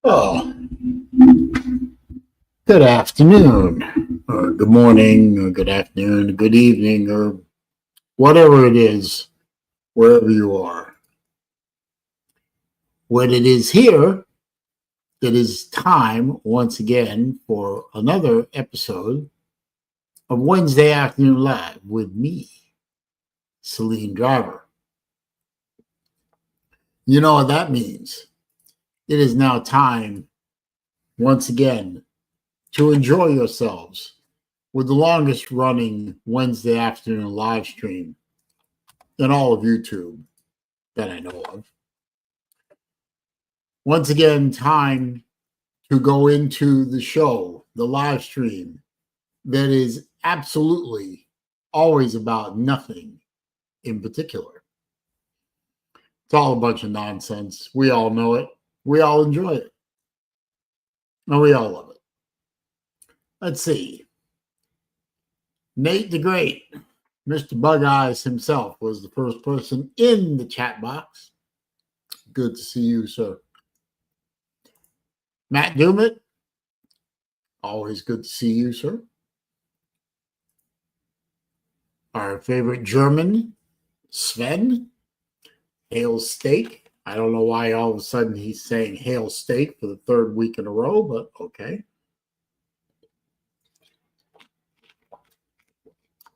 Oh, good afternoon, or good morning, or good afternoon, or good evening, or whatever it is, wherever you are. What it is here, it is time once again for another episode of Wednesday Afternoon Live with me, SaleenDriver. You know what that means. It is now time, once again, to enjoy yourselves with the longest running Wednesday afternoon live stream in all of YouTube that I know of. Once again, time to go into the show, the live stream that is absolutely always about nothing in particular. It's all a bunch of nonsense. We all know it. We all enjoy it. And we all love it. Let's see. Nate the Great, Mr. Bug Eyes himself, was the first person in the chat box. Good to see you, sir. Matt Dumit, always good to see you, sir. Our favorite German, Sven, Hail Steak. I don't know why all of a sudden he's saying Hail Steak for the third week in a row, but okay.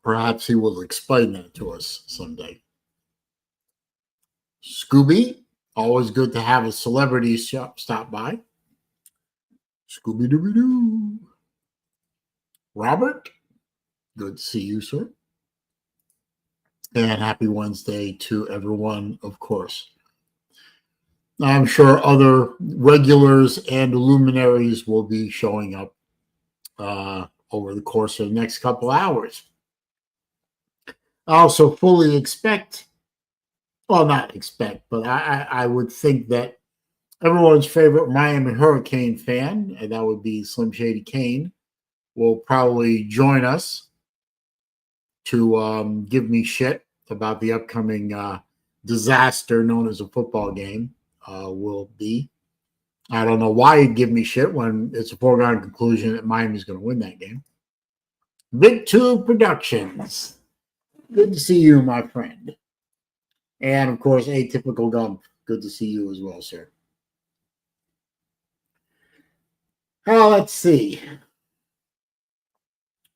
Perhaps he will explain that to us someday. Scooby, always good to have a celebrity stop by. Scooby-Dooby-Doo. Robert, good to see you, sir. And happy Wednesday to everyone, of course. I'm sure other regulars and luminaries will be showing up over the course of the next couple hours. I also fully expect, well, not expect, but I would think that everyone's favorite Miami Hurricane fan, and that would be Slim Shady Kane, will probably join us to give me shit about the upcoming disaster known as a football game will be. I don't know why he'd give me shit when it's a foregone conclusion that Miami's going to win that game. Big Two Productions. Good to see you, my friend. And, of course, Atypical Gump. Good to see you as well, sir. Well, let's see.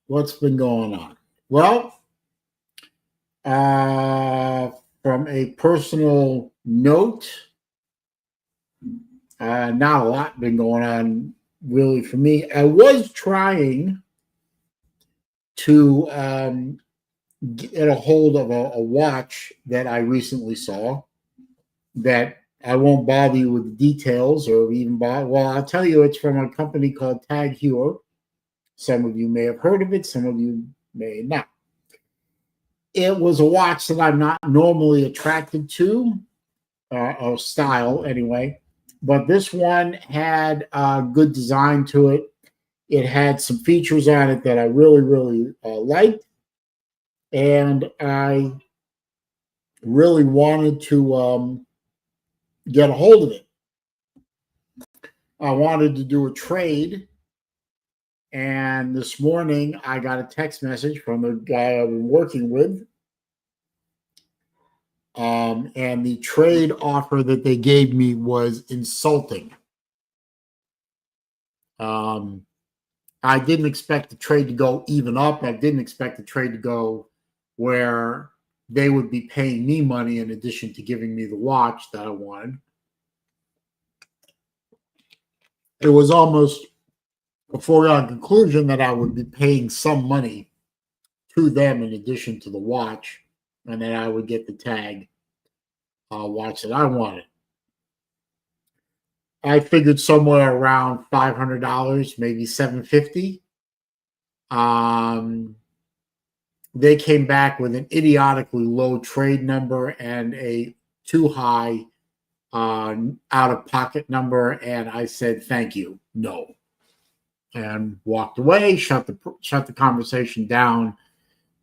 What's been going on? Well, from a personal note, not a lot been going on really for me. I was trying to get a hold of a watch that I recently saw that I won't bother you with the details or even bother. Well, I'll tell you, it's from a company called Tag Heuer. Some of you may have heard of it. Some of you may not. It was a watch that I'm not normally attracted to, or style anyway. But this one had a good design to it. It had some features on it that I really, really liked. And I really wanted to get a hold of it. I wanted to do a trade. And this morning, I got a text message from a guy I've been working with. And the trade offer that they gave me was insulting. I didn't expect the trade to go even up. I didn't expect the trade to go where they would be paying me money in addition to giving me the watch that I wanted. It was almost a foregone conclusion that I would be paying some money to them in addition to the watch, and then I would get the tag watch that I wanted. I figured somewhere around $500, maybe $750. They came back with an idiotically low trade number and a too high out-of-pocket number, and I said, thank you, no. And walked away, shut the conversation down,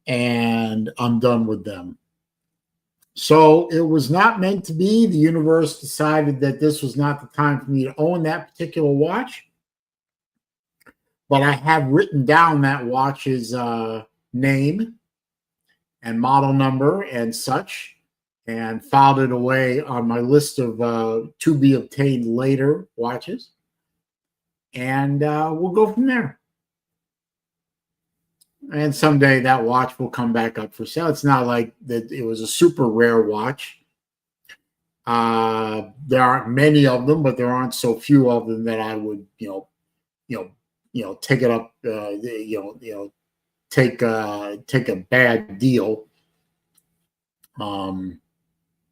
and I'm done with them. So it was not meant to be. The universe decided that this was not the time for me to own that particular watch. But I have written down that watch's name and model number and such, and filed it away on my list of to be obtained later watches. And we'll go from there. And someday that watch will come back up for sale. It's not like that it was a super rare watch. There aren't many of them, but there aren't so few of them that I would, take it up, take a bad deal,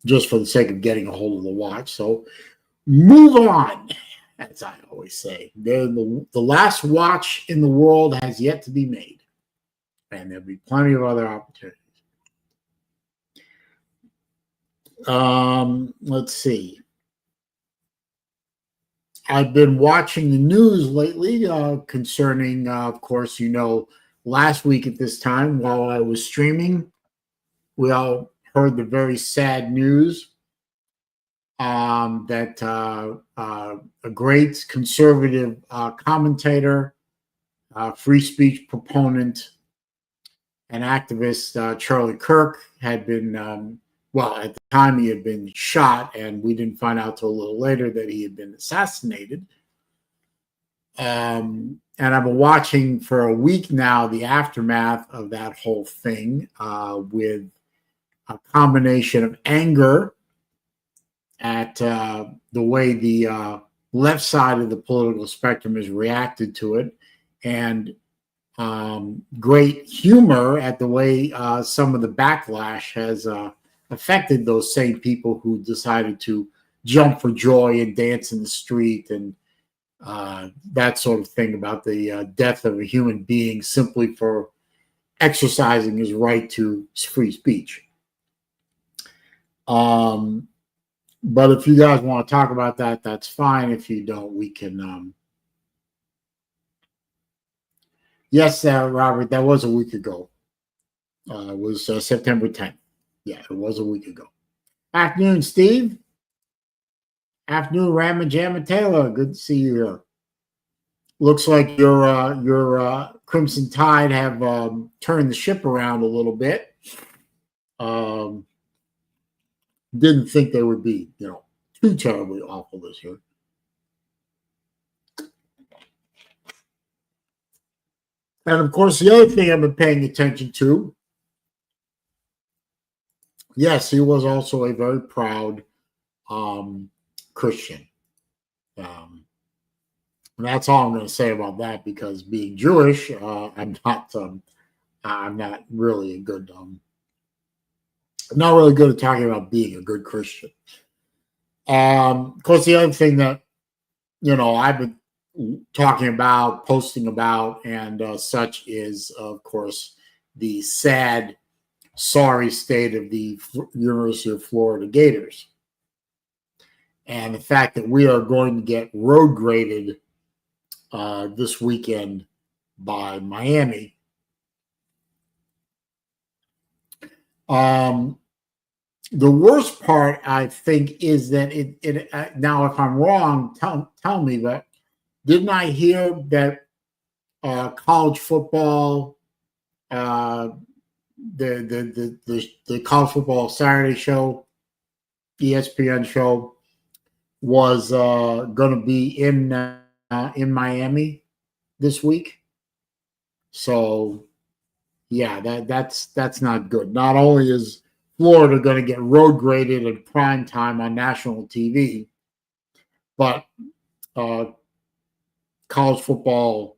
just for the sake of getting a hold of the watch. So move on, as I always say. The last watch in the world has yet to be made, and there'll be plenty of other opportunities. Let's see. I've been watching the news lately concerning, of course, last week at this time while I was streaming, we all heard the very sad news that a great conservative commentator, free speech proponent, and activist, Charlie Kirk, had been, at the time he had been shot, and we didn't find out till a little later that he had been assassinated. And I've been watching for a week now the aftermath of that whole thing with a combination of anger at the way the left side of the political spectrum has reacted to it, and great humor at the way some of the backlash has affected those same people who decided to jump for joy and dance in the street and that sort of thing about the death of a human being simply for exercising his right to free speech. But if you guys want to talk about that, that's fine. If you don't, we can. Yes, Robert, that was a week ago. It was September 10th. Yeah, it was a week ago. Afternoon, Steve. Afternoon, Ramajama Taylor. Good to see you here. Looks like your Crimson Tide have turned the ship around a little bit. Didn't think they would be, too terribly awful this year. And of course, the other thing I've been paying attention to, yes, he was also a very proud Christian. And that's all I'm going to say about that, because being Jewish, I'm not really a good, not really good at talking about being a good Christian. Of course, the other thing that, I've been talking about, posting about, and such is, of course, the sad, sorry state of the University of Florida Gators. And the fact that we are going to get road graded this weekend by Miami. The worst part, I think, is that it now, if I'm wrong, tell me, but didn't I hear that college football, the college football Saturday show, ESPN show, was going to be in Miami this week? So yeah, that's not good. Not only is Florida going to get road graded in prime time on national TV, but college football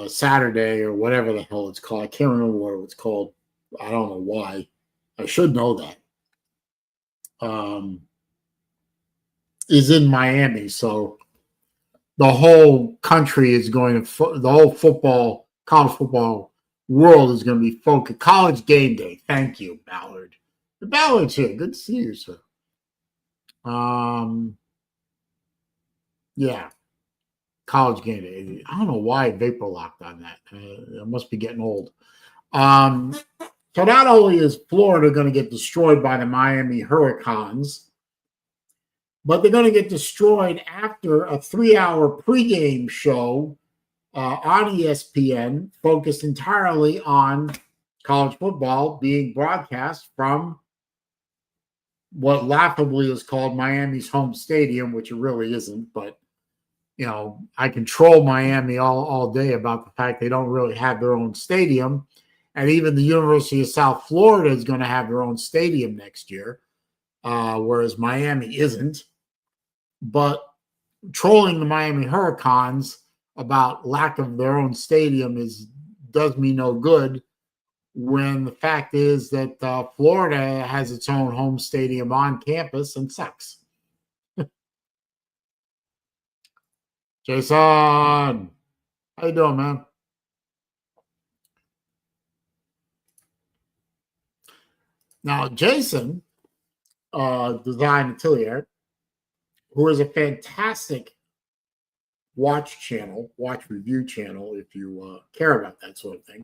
Saturday, or whatever the hell it's called, I can't remember what it was called. I don't know why. I should know that. Is in Miami, so the whole country is going to, the whole college football world is going to be focused. College game day. Thank you, Ballard. The Ballard's here. Good to see you, sir. Yeah. College game day. I don't know why I vapor locked on that. I must be getting old. Tell So not only is Florida going to get destroyed by the Miami Hurricanes, but they're going to get destroyed after a 3-hour pregame show on ESPN focused entirely on college football being broadcast from what laughably is called Miami's home stadium, which it really isn't. But, you know, I can troll Miami all day about the fact they don't really have their own stadium. And even the University of South Florida is going to have their own stadium next year, whereas Miami isn't. But trolling the Miami Hurricanes about lack of their own stadium does me no good when the fact is that Florida has its own home stadium on campus and sucks. Jason, how you doing, man? Now, Jason, Design Atelier, who is a fantastic watch review channel, if you care about that sort of thing.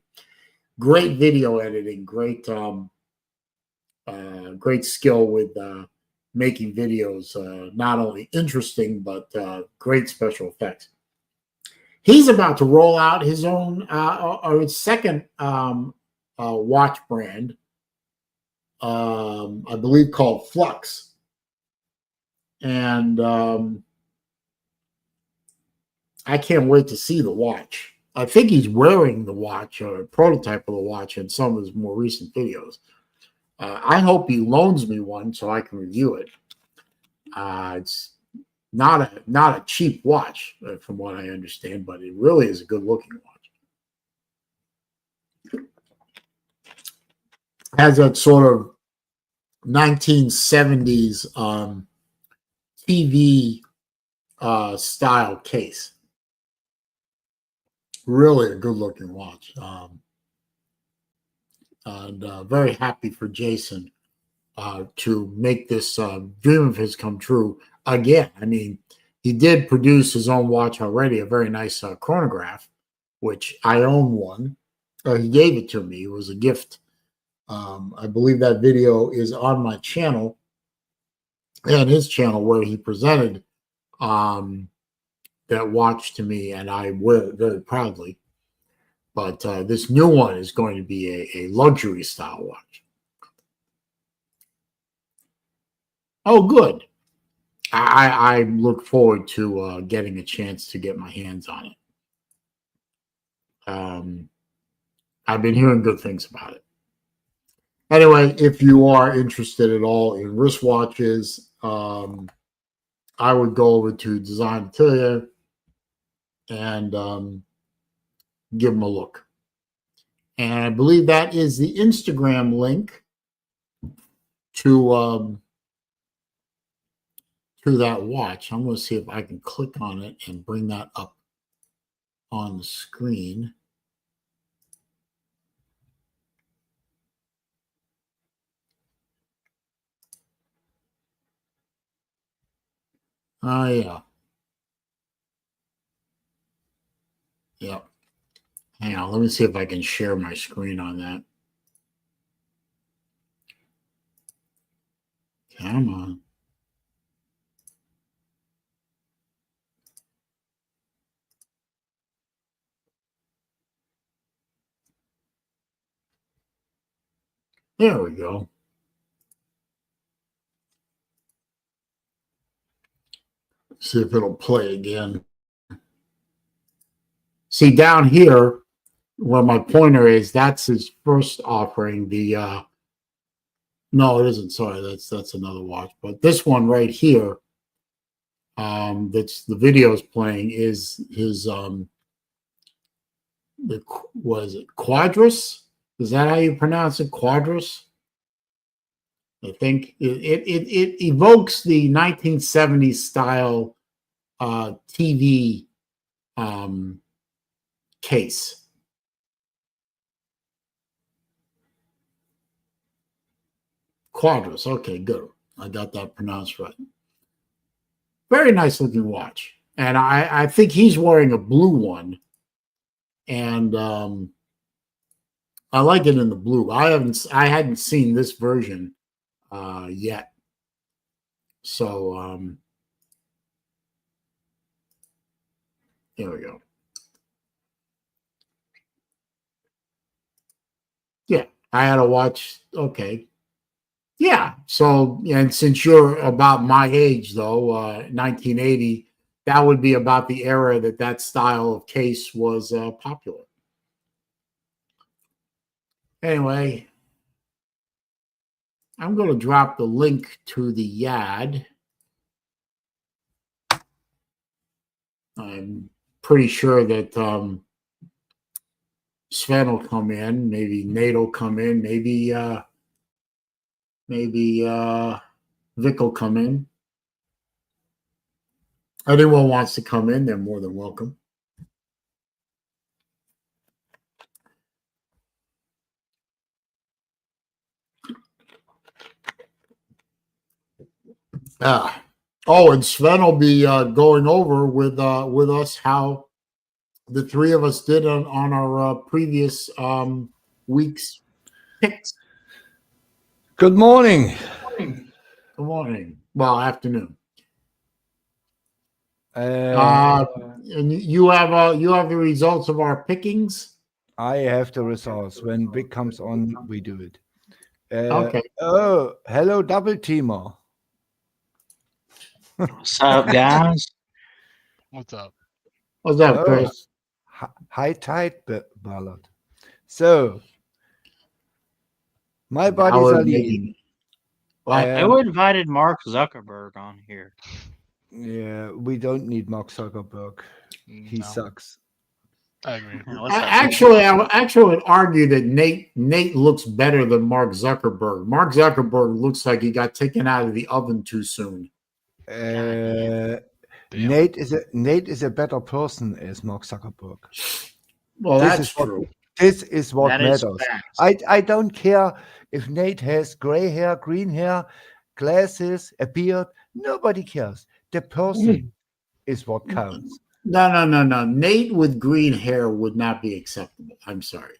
Great video editing, great skill with making videos, not only interesting, but great special effects. He's about to roll out his own, or his second watch brand, I believe called Flux. And I can't wait to see the watch. I think he's wearing the watch or a prototype of the watch in some of his more recent videos. I hope he loans me one so I can review it. It's not a cheap watch, from what I understand, but it really is a good looking watch. Has that sort of 1970s TV style case. Really a good looking watch. And very happy for Jason to make this dream of his come true again. I mean, he did produce his own watch already, a very nice chronograph, which I own one. He gave it to me. It was a gift. I believe that video is on my channel and his channel where he presented that watch to me, and I wear it very proudly. But this new one is going to be a luxury style watch. Oh, good. I look forward to getting a chance to get my hands on it. I've been hearing good things about it. Anyway, if you are interested at all in wristwatches, I would go over to Design Atelier and give them a look. And I believe that is the Instagram link to that watch. I'm going to see if I can click on it and bring that up on the screen. Oh, yeah. Yep. Hang on. Let me see if I can share my screen on that. Come on. There we go. See if it'll play again. See, down here, where my pointer is, that's his first offering. The no, it isn't. Sorry, that's another watch. But this one right here, that's the video's playing, is his was it Quadrus? Is that how you pronounce it? Quadrus? I think it evokes the 1970s style TV case. Quadrus. Okay, good. I got that pronounced right. Very nice looking watch. And I think he's wearing a blue one. And I like it in the blue. I hadn't seen this version yet. So here we go. Yeah, I had to watch. Okay. Yeah. So, and since you're about my age, though, 1980, that would be about the era that style of case was popular. Anyway, I'm going to drop the link to the YAD. I'm pretty sure that Sven will come in. Maybe Nate will come in. Maybe Vic will come in. Anyone wants to come in, they're more than welcome. And Sven will be going over with us how the three of us did on our previous week's picks. Good morning. Good morning. Well, afternoon. And you have the results of our pickings. I have the results. When Vic comes on, we do it. Okay. Oh, hello, double teamer. What's up, guys? What's up? What's up, Chris? High tide ballad. So, my buddy Saleen. Who invited Mark Zuckerberg on here? Yeah, we don't need Mark Zuckerberg. He sucks. I agree. Actually, I would argue that Nate looks better than Mark Zuckerberg. Mark Zuckerberg looks like he got taken out of the oven too soon. Nate is a better person as Mark Zuckerberg. Well, that's true. This is what matters. I don't care if Nate has gray hair, green hair, glasses, a beard. Nobody cares. The person is what counts. No. Nate with green hair would not be acceptable. I'm sorry.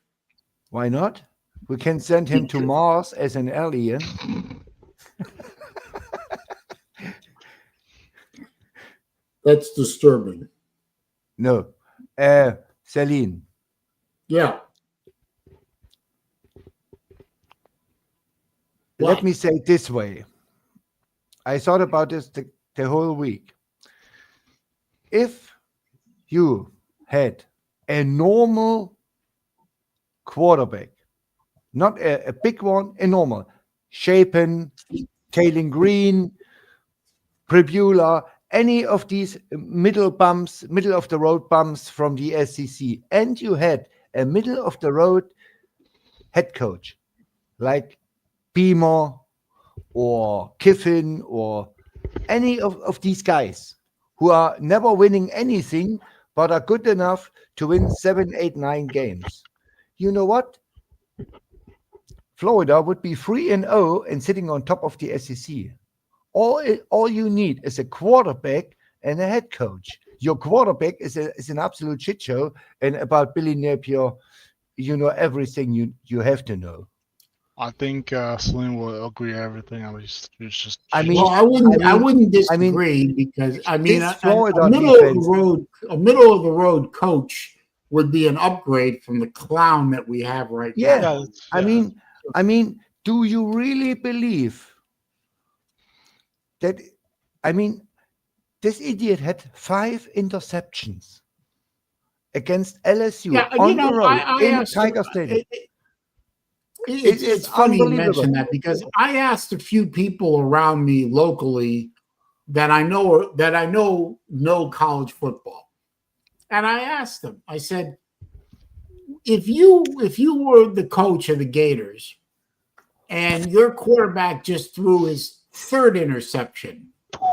Why not? We can send him to Mars as an alien. That's disturbing. No. Saleen. Yeah. Let me say it this way. I thought about this the whole week. If you had a normal quarterback, not a big one, a normal, Shapen, Taylen Green, Prebula, any of these middle of the road bumps from the SEC, and you had a middle of the road head coach like Beamer or Kiffin or any of these guys who are never winning anything but are good enough to win 7, 8, 9 games. You know what? Florida would be 3-0 and sitting on top of the SEC. All you need is a quarterback and a head coach. Your quarterback is an absolute shit show, and about Billy Napier, you know everything you have to know. I think Saleen will agree with everything. I wouldn't disagree because a middle of the road coach would be an upgrade from the clown that we have right now. I mean, do you really believe that? I mean, this idiot had 5 interceptions against LSU on the road in Tiger Stadium. It's funny you mention that because I asked a few people around me locally that I know college football, and I asked them. I said, if you were the coach of the Gators, and your quarterback just threw his 3rd interception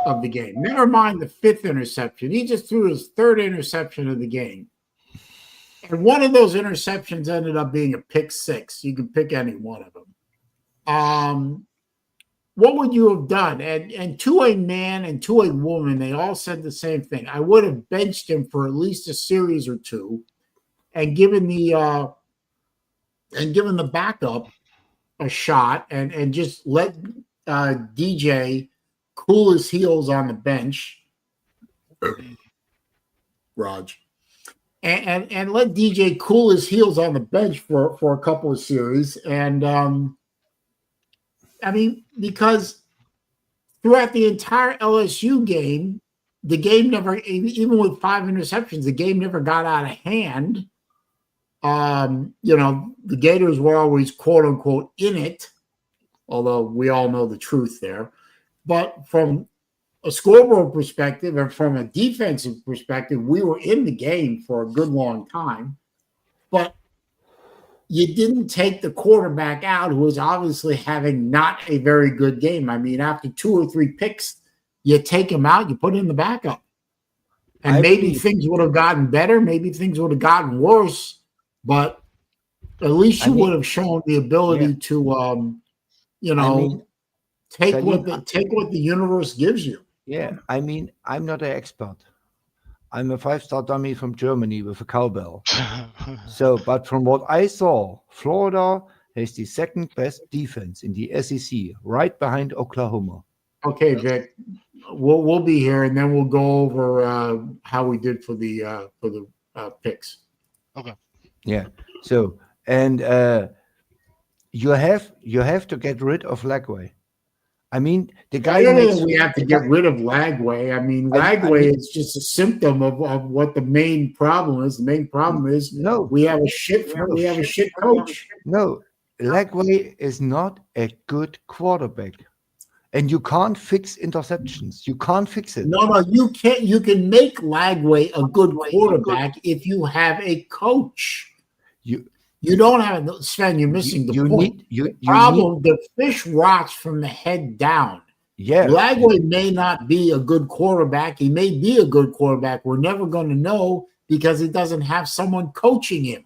of the game, never mind the 5th interception, he just threw his 3rd interception of the game. And one of those interceptions ended up being a pick 6. You can pick any one of them. What would you have done? And to a man and to a woman, they all said the same thing. I would have benched him for at least a series or 2 and given the and giving the backup a shot and just let DJ cool his heels on the bench, Raj, and let DJ cool his heels on the bench for a couple of series. And I mean, because throughout the entire LSU game, the game never, even with 5 interceptions, the game never got out of hand. The Gators were always quote unquote in it, although we all know the truth there. But from a scoreboard perspective and from a defensive perspective, we were in the game for a good long time. But you didn't take the quarterback out, who was obviously having not a very good game. I mean, after 2 or 3 picks, you take him out, you put in the backup. And maybe things would have gotten better. Maybe things would have gotten worse. But at least you would have shown the ability to, take what the universe gives you. Yeah, I mean, I'm not an expert. I'm a 5-star dummy from Germany with a cowbell. But from what I saw, Florida has the 2nd best defense in the SEC, right behind Oklahoma. Okay, Vic, we'll be here, and then we'll go over how we did for the picks. Okay. Yeah. So, and you have to get rid of Lagway. I mean, the guy. I don't know that we have to get rid of Lagway. I mean, Lagway is just a symptom of what the main problem is. The main problem is we have a shit coach. No, Lagway is not a good quarterback, and you can't fix interceptions. You can't fix it. No, you can't. You can make Lagway a good quarterback if you have a coach. You don't have Sven. You're missing the point. The fish rots from the head down. Yeah, Lagway may not be a good quarterback. He may be a good quarterback. We're never going to know because he doesn't have someone coaching him.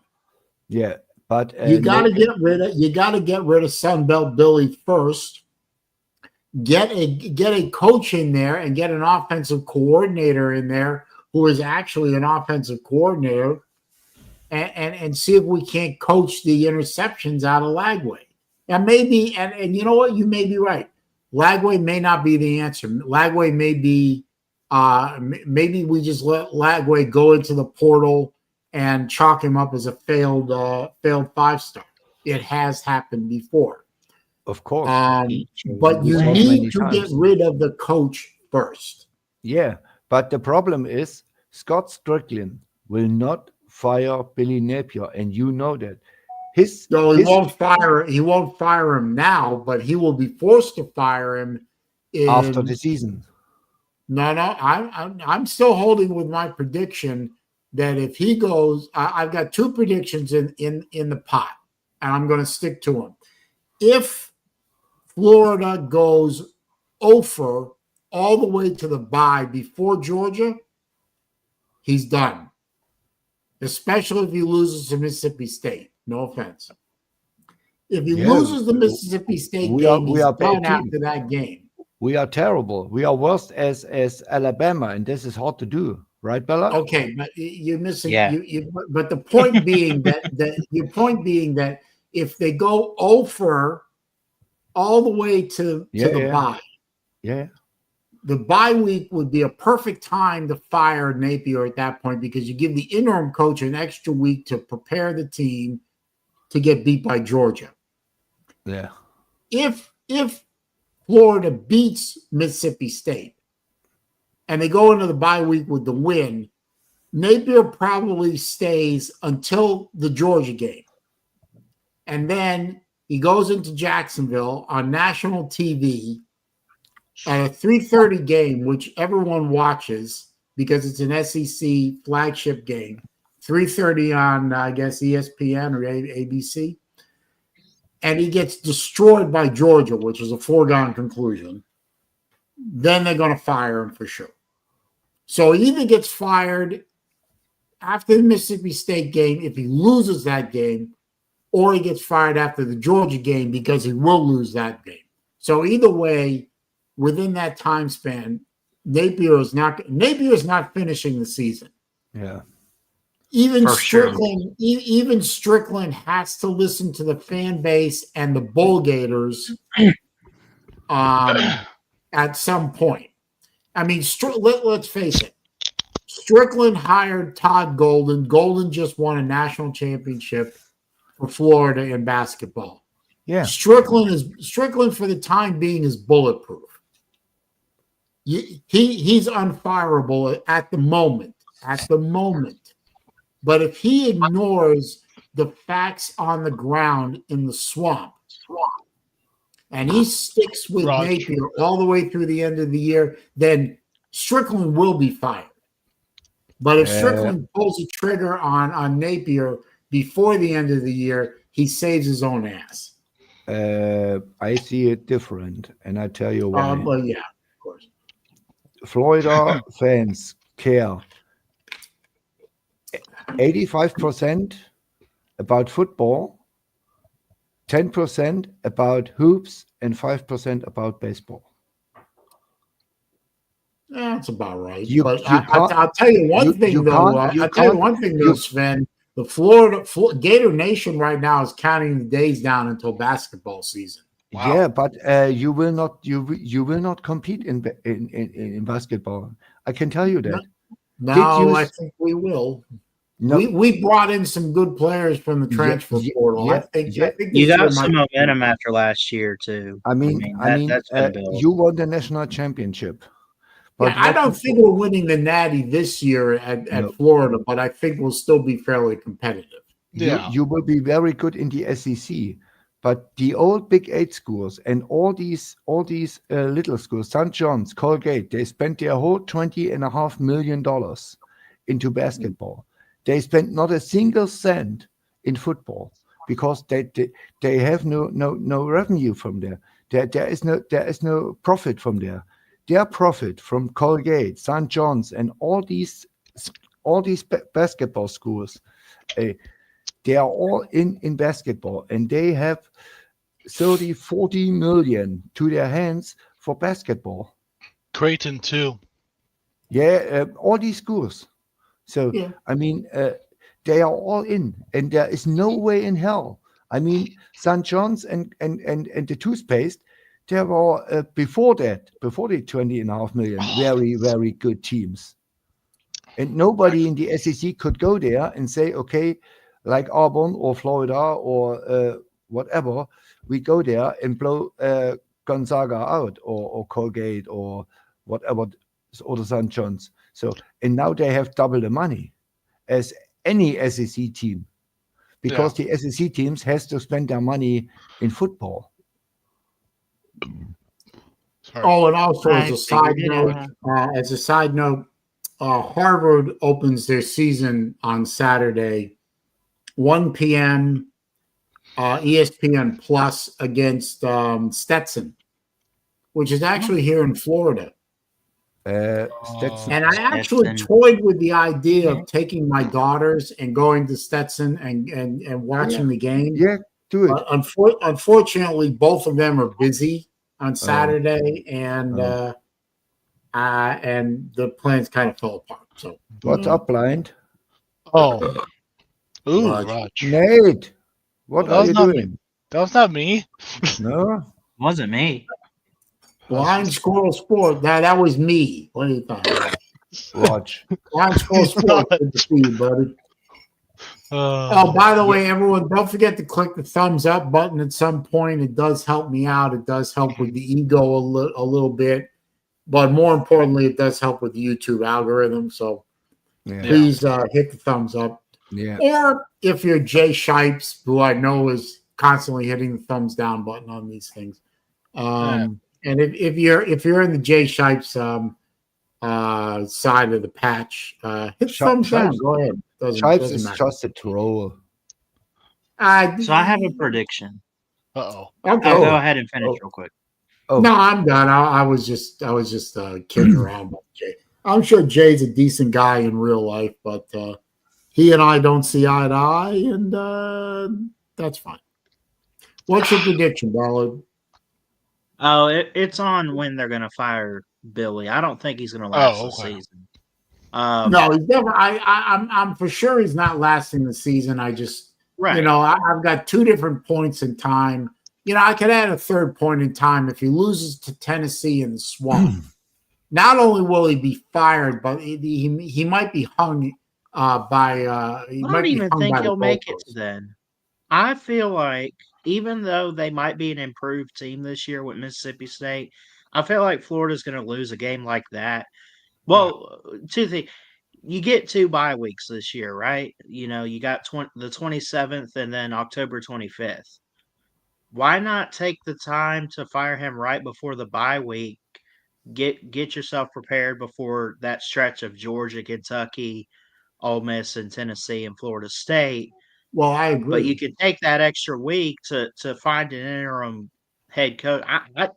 Yeah, but you got to get rid of Sunbelt Billy first. Get a coach in there and get an offensive coordinator in there who is actually an offensive coordinator. And see if we can't coach the interceptions out of Lagway. And maybe, and you know what? You may be right. Lagway may not be the answer. Lagway may be, maybe we just let Lagway go into the portal and chalk him up as a failed 5-star. It has happened before. Of course. But you need to get rid of the coach first. Yeah, but the problem is Scott Strickland will not fire Billy Napier, and you know that. He won't fire him now, but he will be forced to fire him after the season. No, I'm still holding with my prediction that if he goes, I've got 2 predictions in the pot, and I'm going to stick to them. If Florida goes over all the way to the bye before Georgia, he's done. Especially if he loses to Mississippi State. No offense. If he loses the Mississippi State game, he's done after that game. We are terrible. We are worse as Alabama, and this is hard to do, right, Bella? Okay, but you're missing. Yeah. But the point being that if they go over all the way to the bye, the bye week would be a perfect time to fire Napier at that point because you give the interim coach an extra week to prepare the team to get beat by Georgia. Yeah. If Florida beats Mississippi State and they go into the bye week with the win, Napier probably stays until the Georgia game. And then he goes into Jacksonville on national TV at a 3:30 game, which everyone watches because it's an SEC flagship game. 3:30 on, I guess, ESPN or ABC. And he gets destroyed by Georgia, which is a foregone conclusion. Then they're going to fire him for sure. So he either gets fired after the Mississippi State game if he loses that game, or he gets fired after the Georgia game because he will lose that game. So either way, within that time span, Napier is not finishing the season. Yeah. even For sure. Even Strickland has to listen to the fan base and the Bull Gators at some point. I mean, let's face it. Strickland hired Todd Golden. Golden just won a national championship for Florida in basketball. Yeah. Strickland for the time being is bulletproof. He's unfireable at the moment. But if he ignores the facts on the ground in the swamp, and he sticks with Napier all the way through the end of the year, then Strickland will be fired. But if Strickland pulls a trigger on Napier before the end of the year, he saves his own ass. I see it different, and I tell you why. Well, yeah, of course. Florida fans care 85% about football, 10% about hoops, and 5% about baseball. That's about right. I'll tell you one thing, though, Sven. The Florida Gator Nation right now is counting the days down until basketball season. Wow. Yeah, but you will not compete in basketball. I can tell you that. No, I think we will. No. We brought in some good players from the transfer portal. I think you got some momentum after last year too. I mean, you won the national championship. But I don't think we're winning the Natty this year at Florida, but I think we'll still be fairly competitive. Yeah, you will be very good in the SEC. But the old Big 8 schools and all these little schools, St. John's, Colgate, they spent their whole $20.5 million into basketball. They spent not a single cent in football because they have no revenue from there. There is no profit from there. Their profit from Colgate, St. John's, and all these basketball schools, they are all in basketball, and they have 30-40 million to their hands for basketball. Creighton too. Yeah, all these schools. So yeah. I mean, they are all in, and there is no way in hell. I mean, St. John's and the toothpaste. There were before the 20.5 million, very, very good teams. And nobody in the SEC could go there and say, okay, like Auburn or Florida or whatever, we go there and blow Gonzaga out or Colgate or whatever, or the St. John's. So, and now they have double the money as any SEC team because the SEC teams has to spend their money in football. Sorry. Oh, and also as a side note, Harvard opens their season on Saturday, 1 p.m. ESPN Plus against Stetson, which is actually here in Florida. Stetson. And I actually toyed with the idea of taking my daughters and going to Stetson and watching the game. Yeah. Do it. Unfortunately, both of them are busy on Saturday, and the plans kind of fell apart. So, what's up, blind? Oh, Raj. Nate, what are you doing? That was not me. No, it wasn't me. Blind Squirrel Sport. That was me. What do you think? Watch. Blind Squirrel Sport. Good to see you, buddy. By the way, everyone, don't forget to click the thumbs up button at some point. It does help me out. It does help with the ego a little bit. But more importantly, it does help with the YouTube algorithm. So please hit the thumbs up. Yeah. Or if you're Jay Shipes, who I know is constantly hitting the thumbs down button on these things. And if you're in the Jay Shipes side of the patch, hit thumbs down. Go ahead. Shipes is just a troll. So I have a prediction. Uh-oh. Okay. I'll go ahead and finish real quick. No, I'm done. I was just kidding around with Jay. I'm sure Jay's a decent guy in real life, but he and I don't see eye to eye, and that's fine. What's your prediction, Ballard? Oh, it's on when they're going to fire Billy. I don't think he's going to last the season. No, he's never. I'm for sure he's not lasting the season. I just, right. you know, I've got two different points in time. You know, I could add a third point in time if he loses to Tennessee in the Swamp. Not only will he be fired, but he might be hung by. He I might don't be even hung think by the he'll make it to goalpost. then. I feel like even though they might be an improved team this year with Mississippi State, I feel like Florida's going to lose a game like that. Well, two things. You get 2 bye weeks this year, right? You know, you got the 27th and then October 25th. Why not take the time to fire him right before the bye week? Get yourself prepared before that stretch of Georgia, Kentucky, Ole Miss, and Tennessee and Florida State. Well, I But you agree. could take that extra week to find an interim head coach. I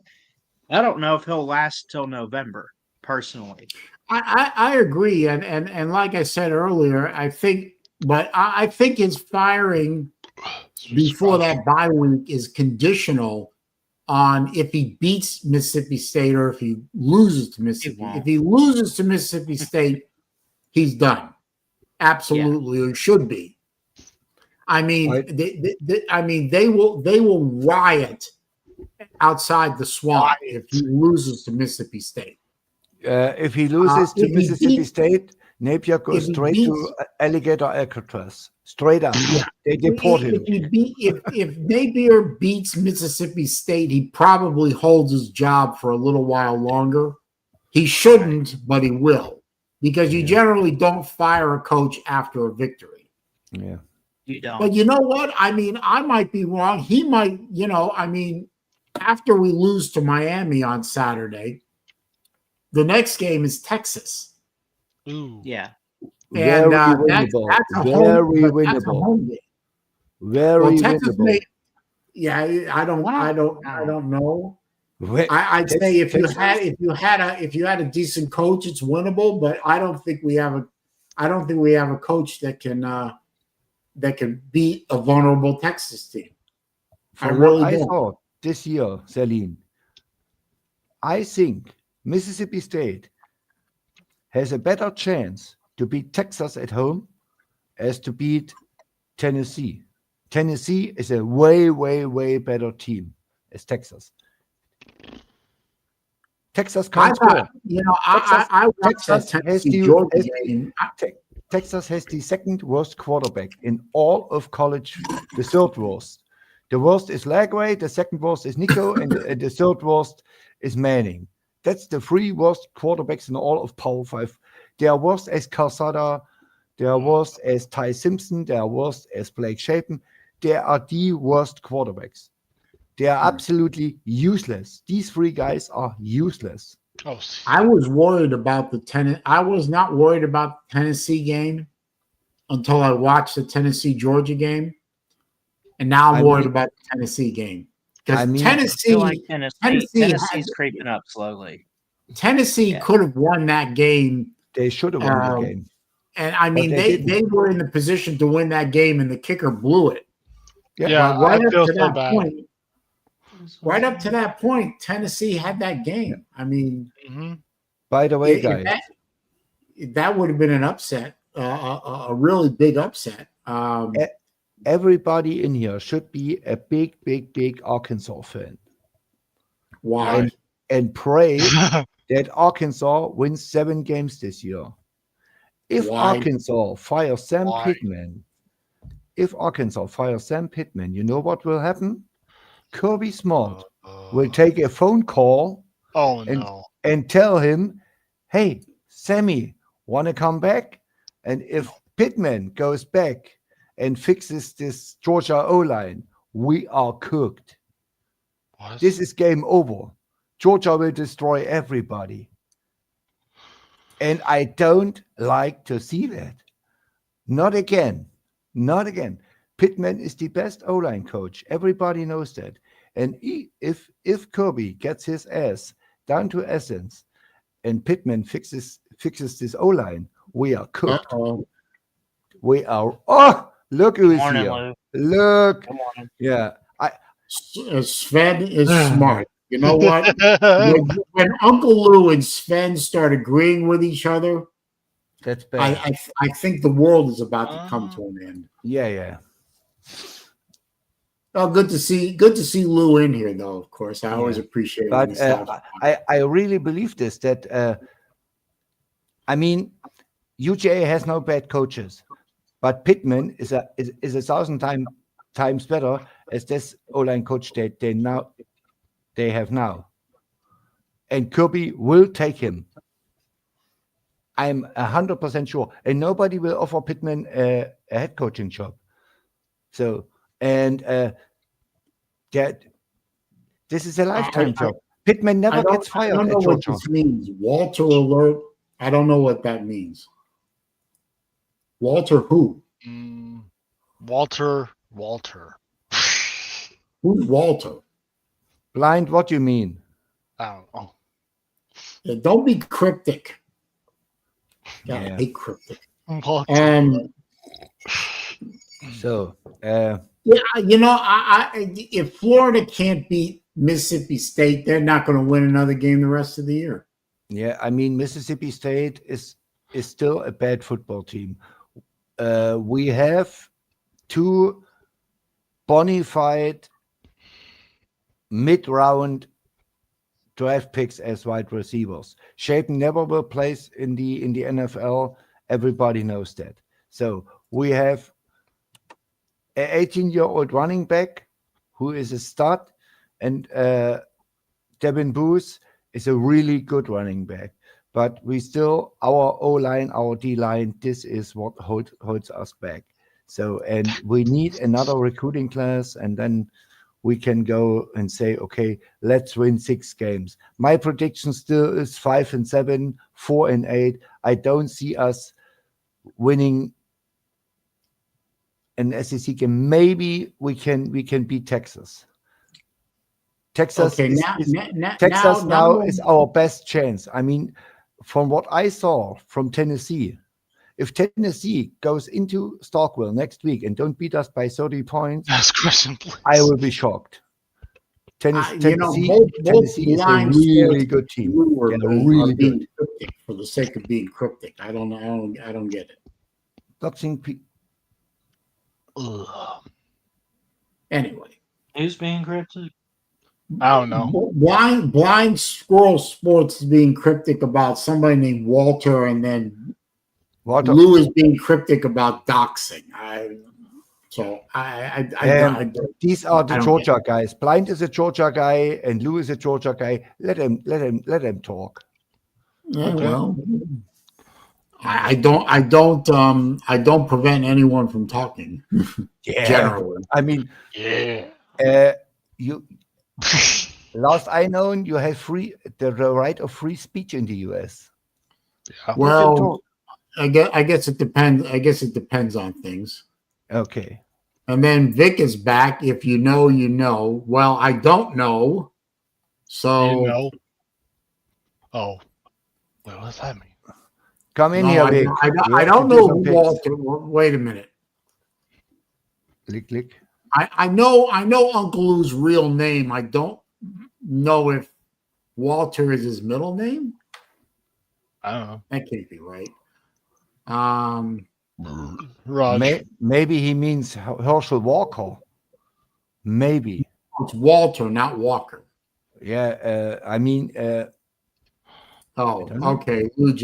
don't know if he'll last till November, personally. I agree, and like I said earlier, I think, but I think his firing before that bye week is conditional on if he beats Mississippi State or if he loses to Mississippi. won't. If he loses to Mississippi State, he's done. Absolutely, or should be. I mean, Right. they will riot outside the Swamp if he loses to Mississippi State. If he loses to if he Mississippi beats- State, Napier goes if he straight beats- to Alligator Alcatraz. Straight up. Yeah. They deport him. If Napier beats Mississippi State, he probably holds his job for a little while longer. He shouldn't, but he will, because you generally don't fire a coach after a victory. Yeah. You don't. But you know what? I mean, I might be wrong. He might, you know, I mean, after we lose to Miami on Saturday, the next game is Texas. Ooh. Yeah. Very And winnable. that's a Very home, that's a winnable. home game. Very Well, Texas winnable. may, yeah, I don't know. I'd say if you had a decent coach, it's winnable. But I don't think we have a coach that can beat a vulnerable Texas team. From really what I don't. saw this year, Saleen, I think Mississippi State has a better chance to beat Texas at home as to beat Tennessee. Tennessee is a way, way, way better team as Texas. Texas can't score. You know, I watched that Texas has Tennessee the- Georgia has game. Texas has the second worst quarterback in all of college, the third worst. The worst is Lagway, the second worst is Nico, and the third worst is Manning. That's the three worst quarterbacks in all of Power 5. They are worse as Calzada, they are worse as Ty Simpson, they are worse as Blake Shapen. They are the worst quarterbacks. They are absolutely useless. These three guys are useless. Oh, I was worried about I was not worried about the Tennessee game until I watched the Tennessee Georgia game, and now I'm worried about the Tennessee game because I Tennessee, feel like Tennessee's has- creeping up slowly. Tennessee Yeah. could have won that game, They should have won the game. and I mean they they were in the position to win that game, and the kicker blew it. yeah, But right I up feel to so that bad. point, right up to that point, Tennessee had that game. I mean, hmm By the way, if guys, that would have been an upset, a really big upset. everybody in here should be a big, big, big Arkansas fan Why? and pray that Arkansas wins 7 games this year. If Why? Arkansas fires Sam Why? Pittman, you know what will happen? Kirby Smart will take a phone call Oh and- no! and tell him, hey, Sammy, want to come back? And if Pittman goes back and fixes this Georgia O-line, we are cooked. What? This is game over. Georgia will destroy everybody. And I don't like to see that. Not again. Not again. Pittman is the best O-line coach. Everybody knows that. And if Kirby gets his ass down to essence and Pittman fixes this O-line, we are cooked. Uh-oh. We are. Oh, look who's Morning, here. Lou. Look. Good morning. Yeah. Sven is smart. You know what? when Uncle Lou and Sven start agreeing with each other, That's bad. I think the world is about to come to an end. Yeah. Oh, good to see Lou in here, though. Of course, I always Yeah. appreciate when But he stops. I really believe this, that I mean, UGA has no bad coaches, but Pittman is a 1,000 times better as this O-line coach they have now. And Kirby will take him. I'm 100% sure. And nobody will offer Pittman a head coaching job. So, and that this is a lifetime job. Pittman never gets fired I don't know at what Georgia. this means. Walter alert. I don't know what that means. Walter who? Walter. Who's Walter? Blind, what do you mean? I don't know. Yeah, don't be cryptic. God, Yeah. I hate cryptic. Walter. So, Yeah, if Florida can't beat Mississippi State, they're not going to win another game the rest of the year. yeah, I mean, Mississippi State is still a bad football team. We have 2 bona fide mid-round draft picks as wide receivers. Shapen never will play in the NFL. Everybody knows that. So we have an 18-year-old running back who is a stud, and Devin Booth is a really good running back. But we still, our O-line, our D-line, this is what holds us back. So, and we need another recruiting class, and then we can go and say, okay, let's win 6 games. My prediction still is 5-7, 4-8. I don't see us winning an SEC game. Maybe we can beat Texas. Texas is our best chance. I mean, from what I saw from Tennessee, if Tennessee goes into Starkville next week and don't beat us by 30 points, Ask question, please. I will be shocked. Tennessee is a really good team. Really good. Cryptic for the sake of being cryptic. I don't get it. Anyway, Who's being cryptic? I don't know. Blind Squirrel Sports is being cryptic about somebody named Walter, and then Lou is being cryptic about doxing. These are the Georgia guys. Blind is a Georgia guy, and Lou is a Georgia guy. Let him talk. Yeah, well, I don't prevent anyone from talking. Yeah, generally. I mean, you. Last I known, you have the right of free speech in the U.S. Yeah. Well, I guess it depends. I guess it depends on things. Okay. And then Vic is back. If you know, you know. Well, I don't know. So you know. Oh, what does that mean? Come in here, Vic. I don't know who Walter. Wait a minute. Click. I know Uncle Lou's real name. I don't know if Walter is his middle name. I don't know. That can't be right. Maybe he means Herschel Walker. Maybe. It's Walter, not Walker. Yeah, I mean. Okay. Lou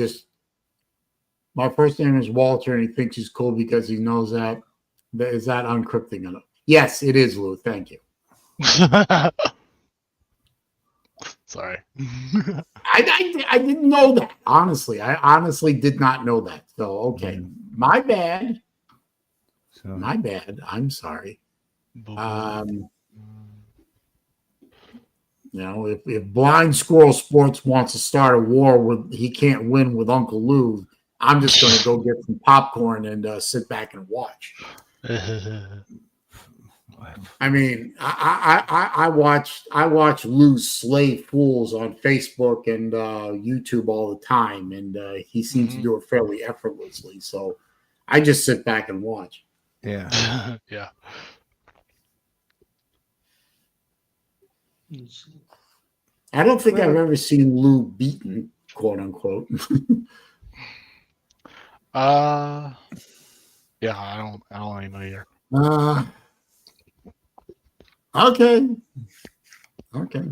my first name is Walter, and he thinks he's cool because he knows that. Is that uncrypting enough? Yes, it is, Lou. Thank you. Sorry. I didn't know that. Honestly, I honestly did not know that. So, okay. My bad. My bad. I'm sorry. If Blind Squirrel Sports wants to start a war he can't win with Uncle Lou, I'm just going to go get some popcorn and sit back and watch. I mean, I watch Lou slay fools on Facebook and YouTube all the time, and he seems to do it fairly effortlessly. So I just sit back and watch. Yeah. Yeah. I don't think I've ever seen Lou beaten, quote unquote. Yeah, I don't even know here. Okay. Okay.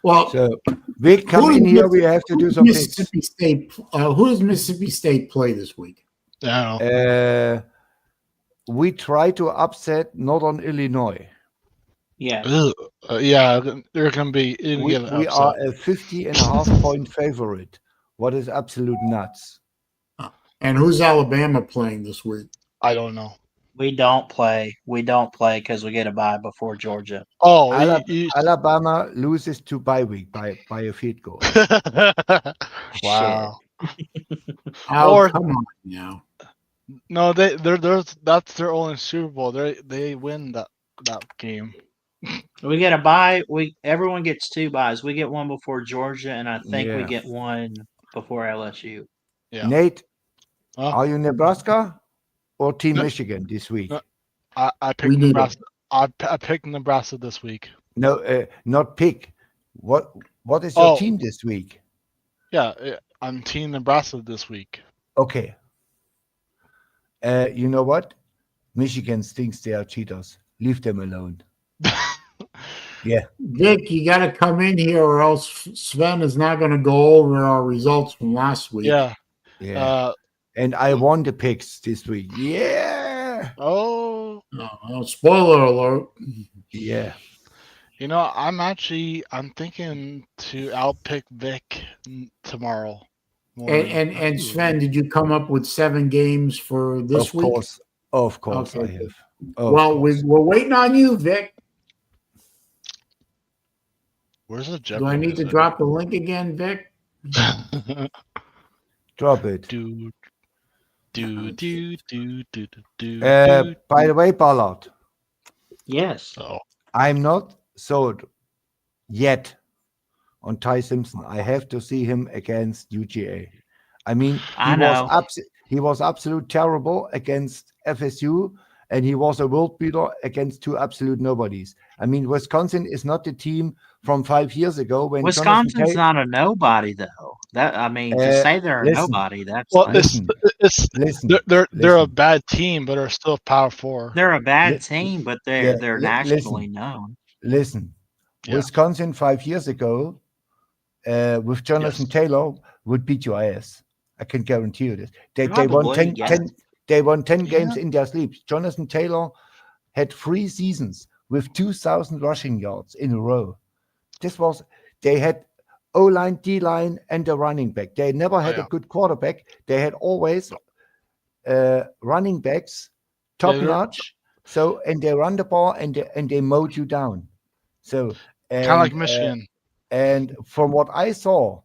Well, So, Vic, come in here. We have to do some picks. Mississippi State. Who does Mississippi State play this week? I don't know. We try to upset Northern Illinois. Yeah. Ugh. Yeah, they're gonna be We are a 50.5 point favorite. What is absolute nuts. And who's Alabama playing this week? I don't know. We don't play. We don't play because we get a bye before Georgia. Oh, Alabama loses to bye week by a field goal. wow. Oh, Or- come on now. No, that's their only Super Bowl. They win that game. We get a bye. Everyone gets 2 byes. We get one before Georgia, and I think we Yeah. get one before LSU. Yeah. Nate, Huh? are you Nebraska or Team No. Michigan this week? No. I We picked need Nebraska. I picked Nebraska this week. No, not pick. What is your Oh. team this week? Yeah, I'm Team Nebraska this week. Okay. You know what? Michigan thinks they are cheaters. Leave them alone. Yeah. Vic, you got to come in here, or else Sven is not going to go over our results from last week. Yeah. Yeah. And I won the picks this week. Yeah. Oh. Spoiler alert. Yeah. You know, I'm thinking to outpick Vic tomorrow morning. And Sven, did you come up with 7 games for this week? Of course, Okay. I have. Well, we're waiting on you, Vic. Where's the Jeopardy? Do I need to drop the link again, Vic? Drop it. do. By the way, Ballard, Yes. Oh, I'm not sold yet on Ty Simpson. I have to see him against UGA. I mean, he was absolute terrible against FSU, and he was a world beater against 2 absolute nobodies. I mean, Wisconsin is not the team from 5 years ago when Wisconsin's not a nobody, though. To say they're a nobody, that's well, like, listen. they're a bad team, but are still Power 4. they're a bad team, but they're Yeah, nationally known. Listen, Yeah. Wisconsin 5 years ago with Jonathan Taylor would beat your ass. I can guarantee you this. They won 10, Probably, yeah. 10 they won 10 games Yeah. in their sleep. Jonathan Taylor had 3 seasons with 2,000 rushing yards in a row. They had O-line, D-line, and a running back. They never had a good quarterback. They had always running backs, top notch. So, and they run the ball and they mowed you down. So, Kind of like Michigan. And from what I saw,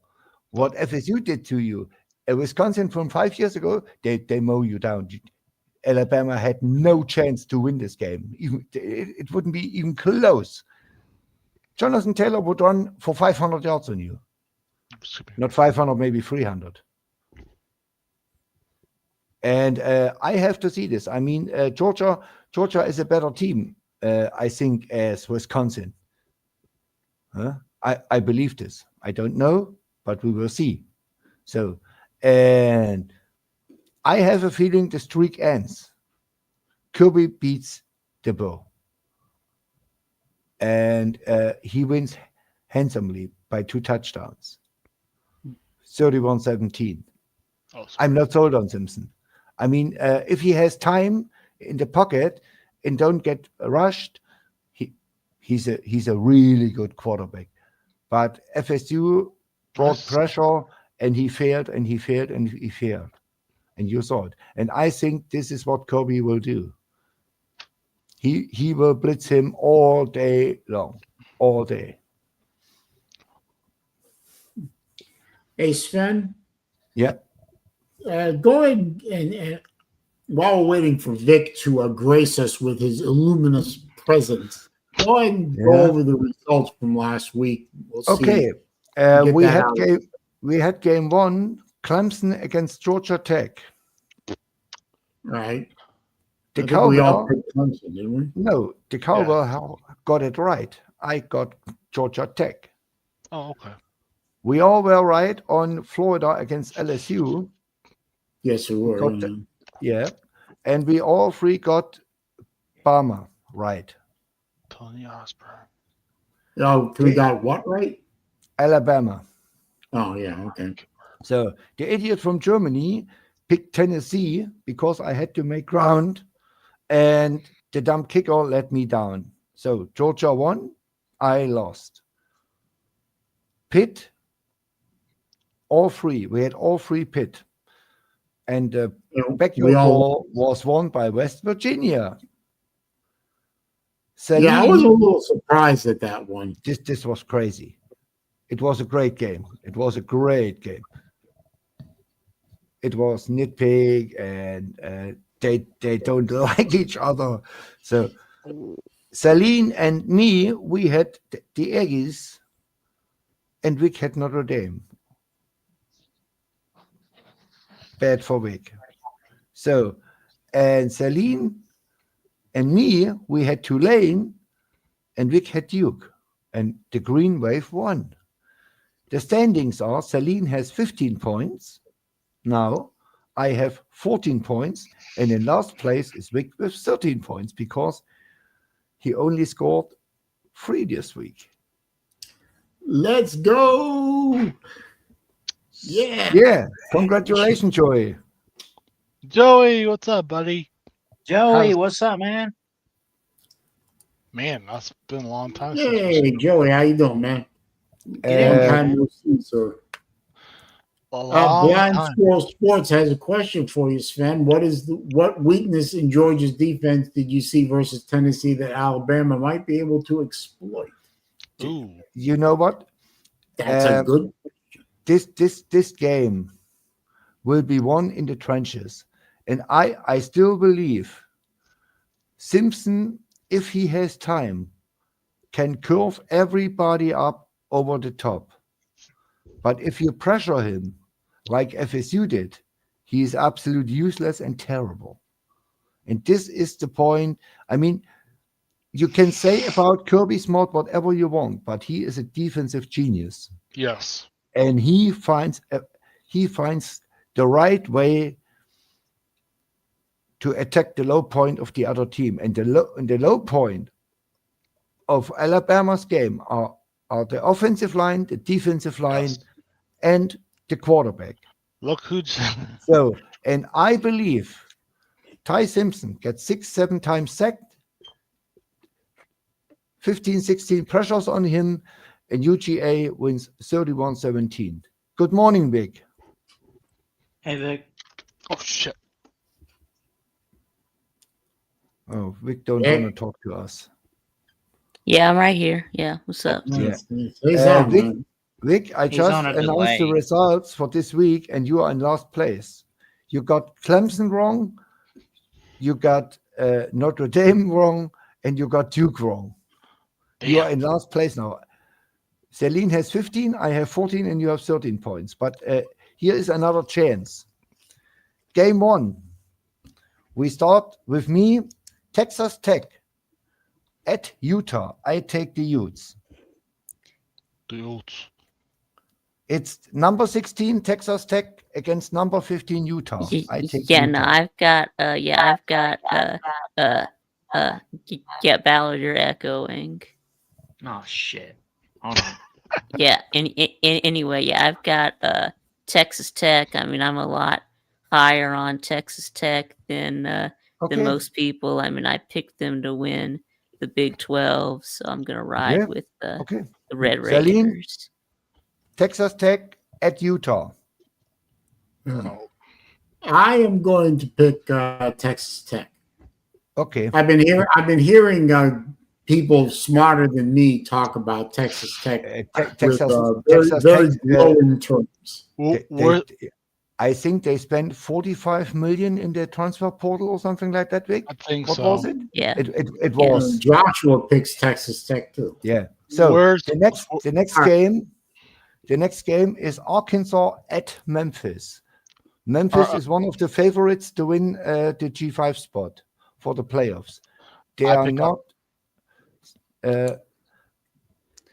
what FSU did to you, Wisconsin from 5 years ago, they mow you down. Alabama had no chance to win this game. It wouldn't be even close. Jonathan Taylor would run for 500 yards on you. Not 500, maybe 300. And I have to see this. I mean, Georgia is a better team, I think, as Wisconsin. I believe this. I don't know, but we will see. So, and I have a feeling the streak ends. Kirby beats DeBoer. And he wins handsomely by 2 touchdowns. 31-17. I'm not sold on Simpson. I mean, if he has time in the pocket and don't get rushed, he's a really good quarterback. But FSU brought pressure, and he failed, and he failed, and he failed. And you saw it. And I think this is what Kirby will do. He will blitz him all day long, all day. Hey, Sven. Yeah. Go ahead and while we're waiting for Vic to grace us with his illuminous presence, go ahead and go over the results from last week. We'll see. Okay. We had game 1, Clemson against Georgia Tech. Right. The we all Cowbell, picked Clemson, didn't we? no, the Cowbell got it right. I got Georgia Tech. Oh, okay. We all were right on Florida against LSU. Yes, we were. got and we all three got Bama right. Tony Osborne. Oh, we got what right? Alabama. Oh, yeah. Okay. So the idiot from Germany picked Tennessee because I had to make ground, and the dumb kicker let me down. So Georgia won, I lost. Pitt, all three. We had all three Pitt. And the backyard ball was won by West Virginia. Yeah, I was a little surprised at that one. This was crazy. It was a great game. It was a great game. It was nitpick, and they don't like each other. So Saleen and me, we had the Aggies, and Vic had Notre Dame. Bad for Vic. So, and Saleen and me, we had Tulane, and Vic had Duke, and the Green Wave won. The standings are: Saleen has 15 points. Now I have 14 points, and in last place is Vic with 13 points because he only scored 3 this week. Let's go! Yeah. Yeah. Congratulations, Joey. Joey, what's up, buddy? Joey, what's up, man? Man, that's been a long time. Hey, Joey, how you doing, man? Long time no see, sir. Blind Squirrel Sports has a question for you, Sven. What weakness in Georgia's defense did you see versus Tennessee that Alabama might be able to exploit? Ooh. You know what? That's a good question. This game will be won in the trenches. And I still believe Simpson, if he has time, can curve everybody up over the top. But if you pressure him, like FSU did, he is absolutely useless and terrible. And this is the point. I mean, you can say about Kirby Smart whatever you want, but he is a defensive genius. Yes. And he finds the right way to attack the low point of the other team. And the low point of Alabama's game are the offensive line, the defensive line, and the quarterback. Look who's so, and I believe Ty Simpson gets 6-7 times sacked, 15-16 pressures on him, and UGA wins 31-17. Good morning, Vic. Hey, Vic. Oh, shit. Oh, Vic don't want to talk to us. Yeah, I'm right here. Yeah, what's up? Yeah. Vic, Vic, I just announced the results for this week, and you are in last place. You got Clemson wrong, you got Notre Dame wrong, and you got Duke wrong. Damn. You are in last place now. Saleen has 15, I have 14, and you have 13 points. But here is another chance. Game 1. We start with me, Texas Tech at Utah. I take the Utes. The Utes. It's number 16 Texas Tech against number 15 Utah. I take Utah. No, I've got Ballard, you're echoing. Oh shit. Hold on. Yeah, anyway, yeah, I've got Texas Tech. I mean, I'm a lot higher on Texas Tech than most people. I mean, I picked them to win the Big 12, so I'm gonna ride with the Red Raiders. Texas Tech at Utah. I am going to pick Texas Tech. Okay. I've been hearing people smarter than me talk about Texas Tech. Very glowing terms. I think they spent $45 million in their transfer portal or something like that, Vic. I think what so. Was it? Yeah. It was. Joshua picks Texas Tech too. Yeah. So the next game is Arkansas at Memphis. Memphis is one of the favorites to win the G5 spot for the playoffs. They are not.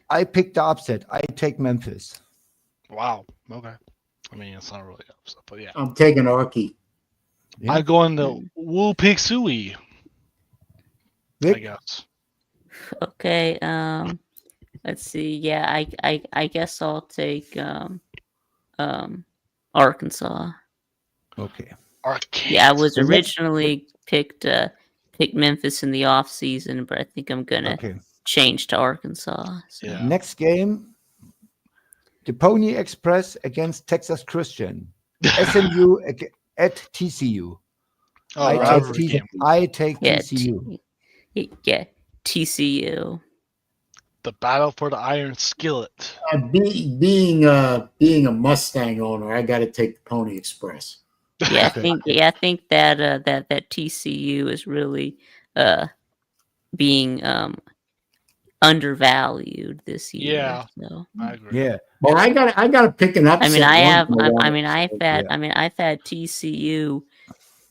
I picked the upset. I take Memphis. Wow. Okay. I mean, it's not really upset, but yeah. I'm taking Arky. Yeah. I go into Woo Pig Sui, I Vic? guess. Okay. Let's see. Yeah, I guess I'll take Arkansas. Okay. Arcade. Yeah, I was The next- originally picked Memphis in the off season, but I think I'm gonna Okay. change to Arkansas. So. Yeah. Next game, the Pony Express against Texas Christian. SMU at TCU. Oh, I rivalry take game. Yeah, TCU. yeah, TCU. The battle for the iron skillet. Being a Mustang owner, I got to take the Pony Express. Yeah, Okay. I think that that TCU is really being undervalued this year. Yeah. So. I agree. Yeah. Well, I got to pick an upset. I mean, I've Yeah. had TCU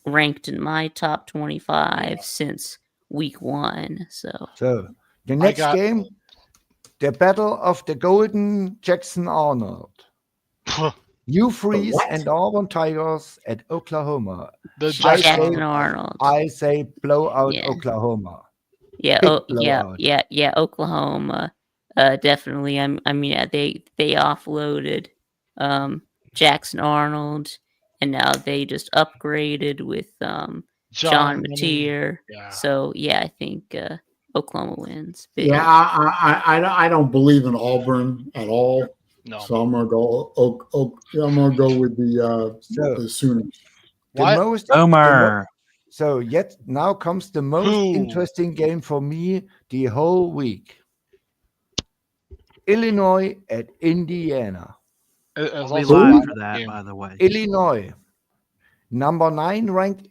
ranked in my top 25 Yeah. since week 1. So So the next game, the Battle of the Golden Jackson Arnold. Hugh Freeze what? and Auburn Tigers at Oklahoma. The Jackson Jackson Arnold. Arnold. I say blowout Yeah. Oklahoma. Yeah, Big blowout. yeah, Oklahoma. Definitely. I mean, they offloaded Jackson Arnold, and now they just upgraded with John Mateer. Yeah. So yeah, I think Oklahoma wins. Big. Yeah, I don't believe in Auburn at all. No. So I'm gonna go. I'm gonna go with the Sooners. The What? most Homer. So yet now comes the most Who? interesting game for me the whole week. Illinois at Indiana. It's I'll also be a live rivalry for that, game. by the way. Illinois, number 9 ranked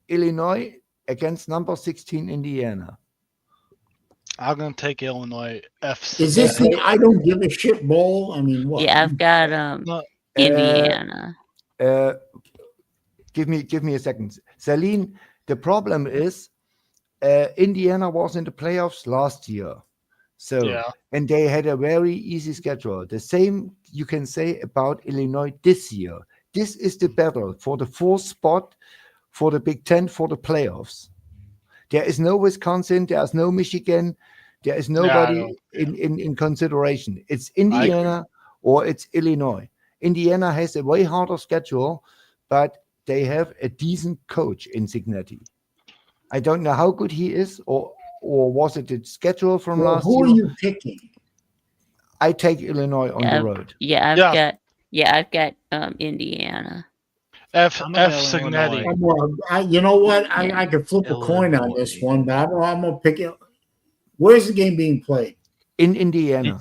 Illinois against number 16 Indiana. I'm gonna take Illinois. F. Is this the I don't give a shit bowl? I mean, what? Yeah, I've got No. Indiana. Give me a second. Saleen, the problem is Indiana was in the playoffs last year. So Yeah. and they had a very easy schedule. The same you can say about Illinois this year. This is the battle for the 4th spot for the Big Ten for the playoffs. There is no Wisconsin, there's no Michigan, there is nobody in consideration. It's Indiana or it's Illinois. Indiana has a way harder schedule, but they have a decent coach in Signetti. I don't know how good he is, or was it the schedule from Well, last who year? are you picking? I take Illinois on the road. Yeah, I've got Indiana. F. I'm gonna go Signetti. Illinois. You know what? I could flip a coin on this Illinois. one, but I'm gonna pick it. Where's the game being played? In Indiana.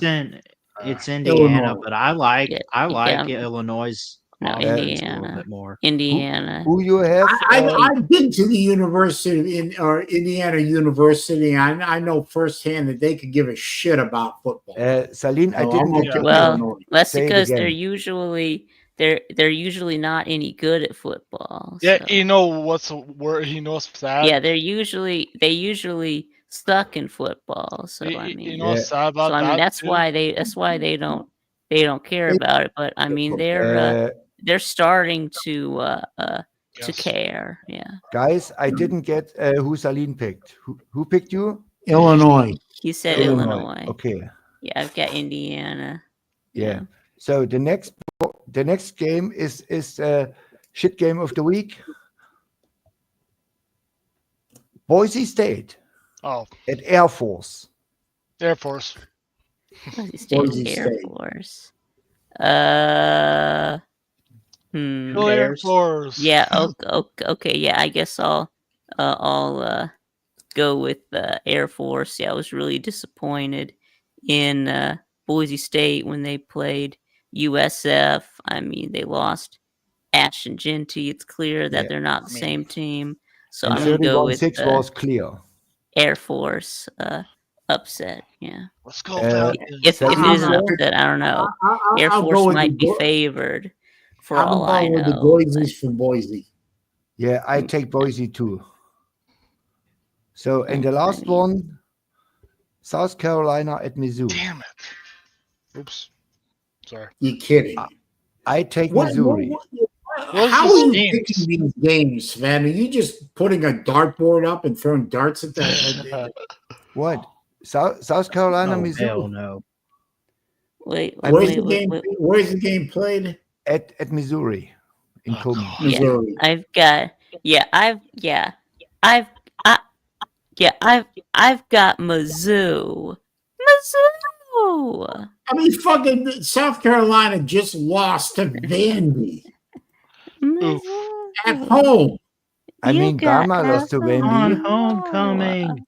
It's Indiana, Illinois. but I like Yeah. Illinois. No, offense a little Indiana. bit more. Indiana. Who you have? I've been to the university or Indiana University. I know firsthand that they could give a shit about football. Saleen, I So didn't I'm gonna get pick your Well, Illinois. that's Say it because again. they're usually not any good at football. Yeah, so. you know what's where he knows sad. Yeah, they usually suck in football. So I mean, you know what's sad about so I mean that, that's too? why they don't care about it. But I mean they're starting to Yes. care. Yeah, guys, I didn't get who Saleen picked. Who picked you? Illinois. he said Illinois. Okay. Yeah, I've got Indiana. Yeah. So the next game is shit game of the week. Boise State Oh, at Air Force. Air Force. Boise State Boise Air State. Force. Go Air Bears. Force. Yeah. Okay. Yeah. I guess I'll go with Air Force. Yeah, I was really disappointed in Boise State when they played USF. I mean, they lost Ashton Genty. It's clear that they're not the same team. So And I'm going to go with 31-6 was clear. Air Force upset. Yeah. Let's go, Uh, Falcons. If it is an I'll- upset, I don't know. Air I'll go Force with might be the favored for I'm all I going with the know. Boise's from Boise. Yeah, I take Boise too. So, and the I last mean- one, South Carolina at Missouri. Damn it. Oops. Sorry. You kidding? I take What, Missouri. why Those How just are you stinks. picking these games, Sven? Are you just putting a dartboard up and throwing darts at the? What? South Carolina, Oh, Missouri hell no. Wait, I Where's mean, the game? Where's the game played? at Missouri in Oh, Coleman. God. yeah, Missouri. I've got I've I've got Mizzou. Mizzou. I mean, fucking South Carolina just lost to Vandy at Mizzou. home. I You mean, got Bama lost to On Vandy. homecoming.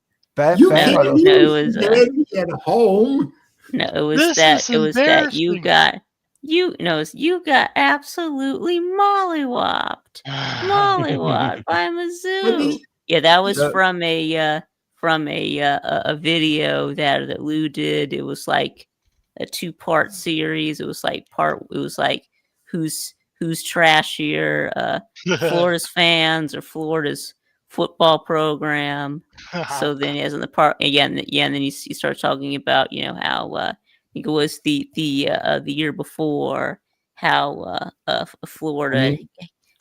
You No, can't Bama lost. no, it lose was to Vandy at home. no, This is it was that you embarrassing. got you got absolutely mollywopped by But Mizzou. the, Yeah, that was So- from a video that Lou did. It was like a 2-part series. It was like who's trashier, Florida's fans or Florida's football program. So then, as in the part, and then you start talking about how I think it was the year before how Florida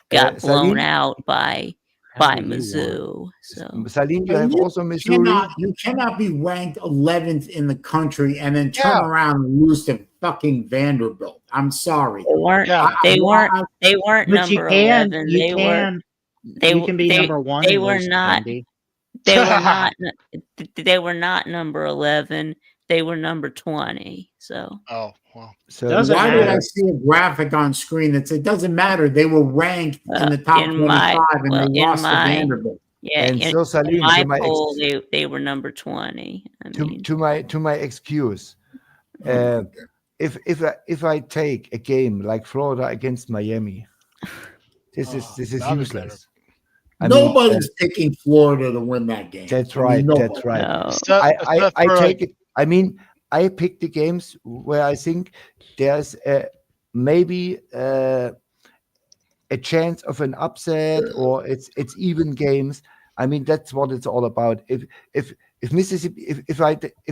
got blown Salim, out by Unbelievable. Mizzou. So Salim, you have also Missouri. you cannot be ranked 11th in the country and then turn Yeah. around and lose to fucking Vanderbilt. I'm sorry. they weren't Yeah. they weren't I- they weren't But you number can, 11. you can, you can be number one. They and were lose to not. Vandy. They were not. They were not number 11. They were number 20. So Oh, well. So Doesn't Why did I matter. see a graphic on screen that said it doesn't matter? They were ranked in the top in 25 my- and well, they in lost to my- Vanderbilt. yeah, And in, so Salim, in my to my poll, they were number 20. I mean, to my excuse, if I take a game like Florida against Miami, this is that'd be useless. I mean, Nobody's picking Florida to win that game. that's I mean, right. nobody. That's right. no. I take it. I mean, I pick the games where I think there's maybe a chance of an upset or it's even games. I mean, that's what it's all about. If Mississippi, if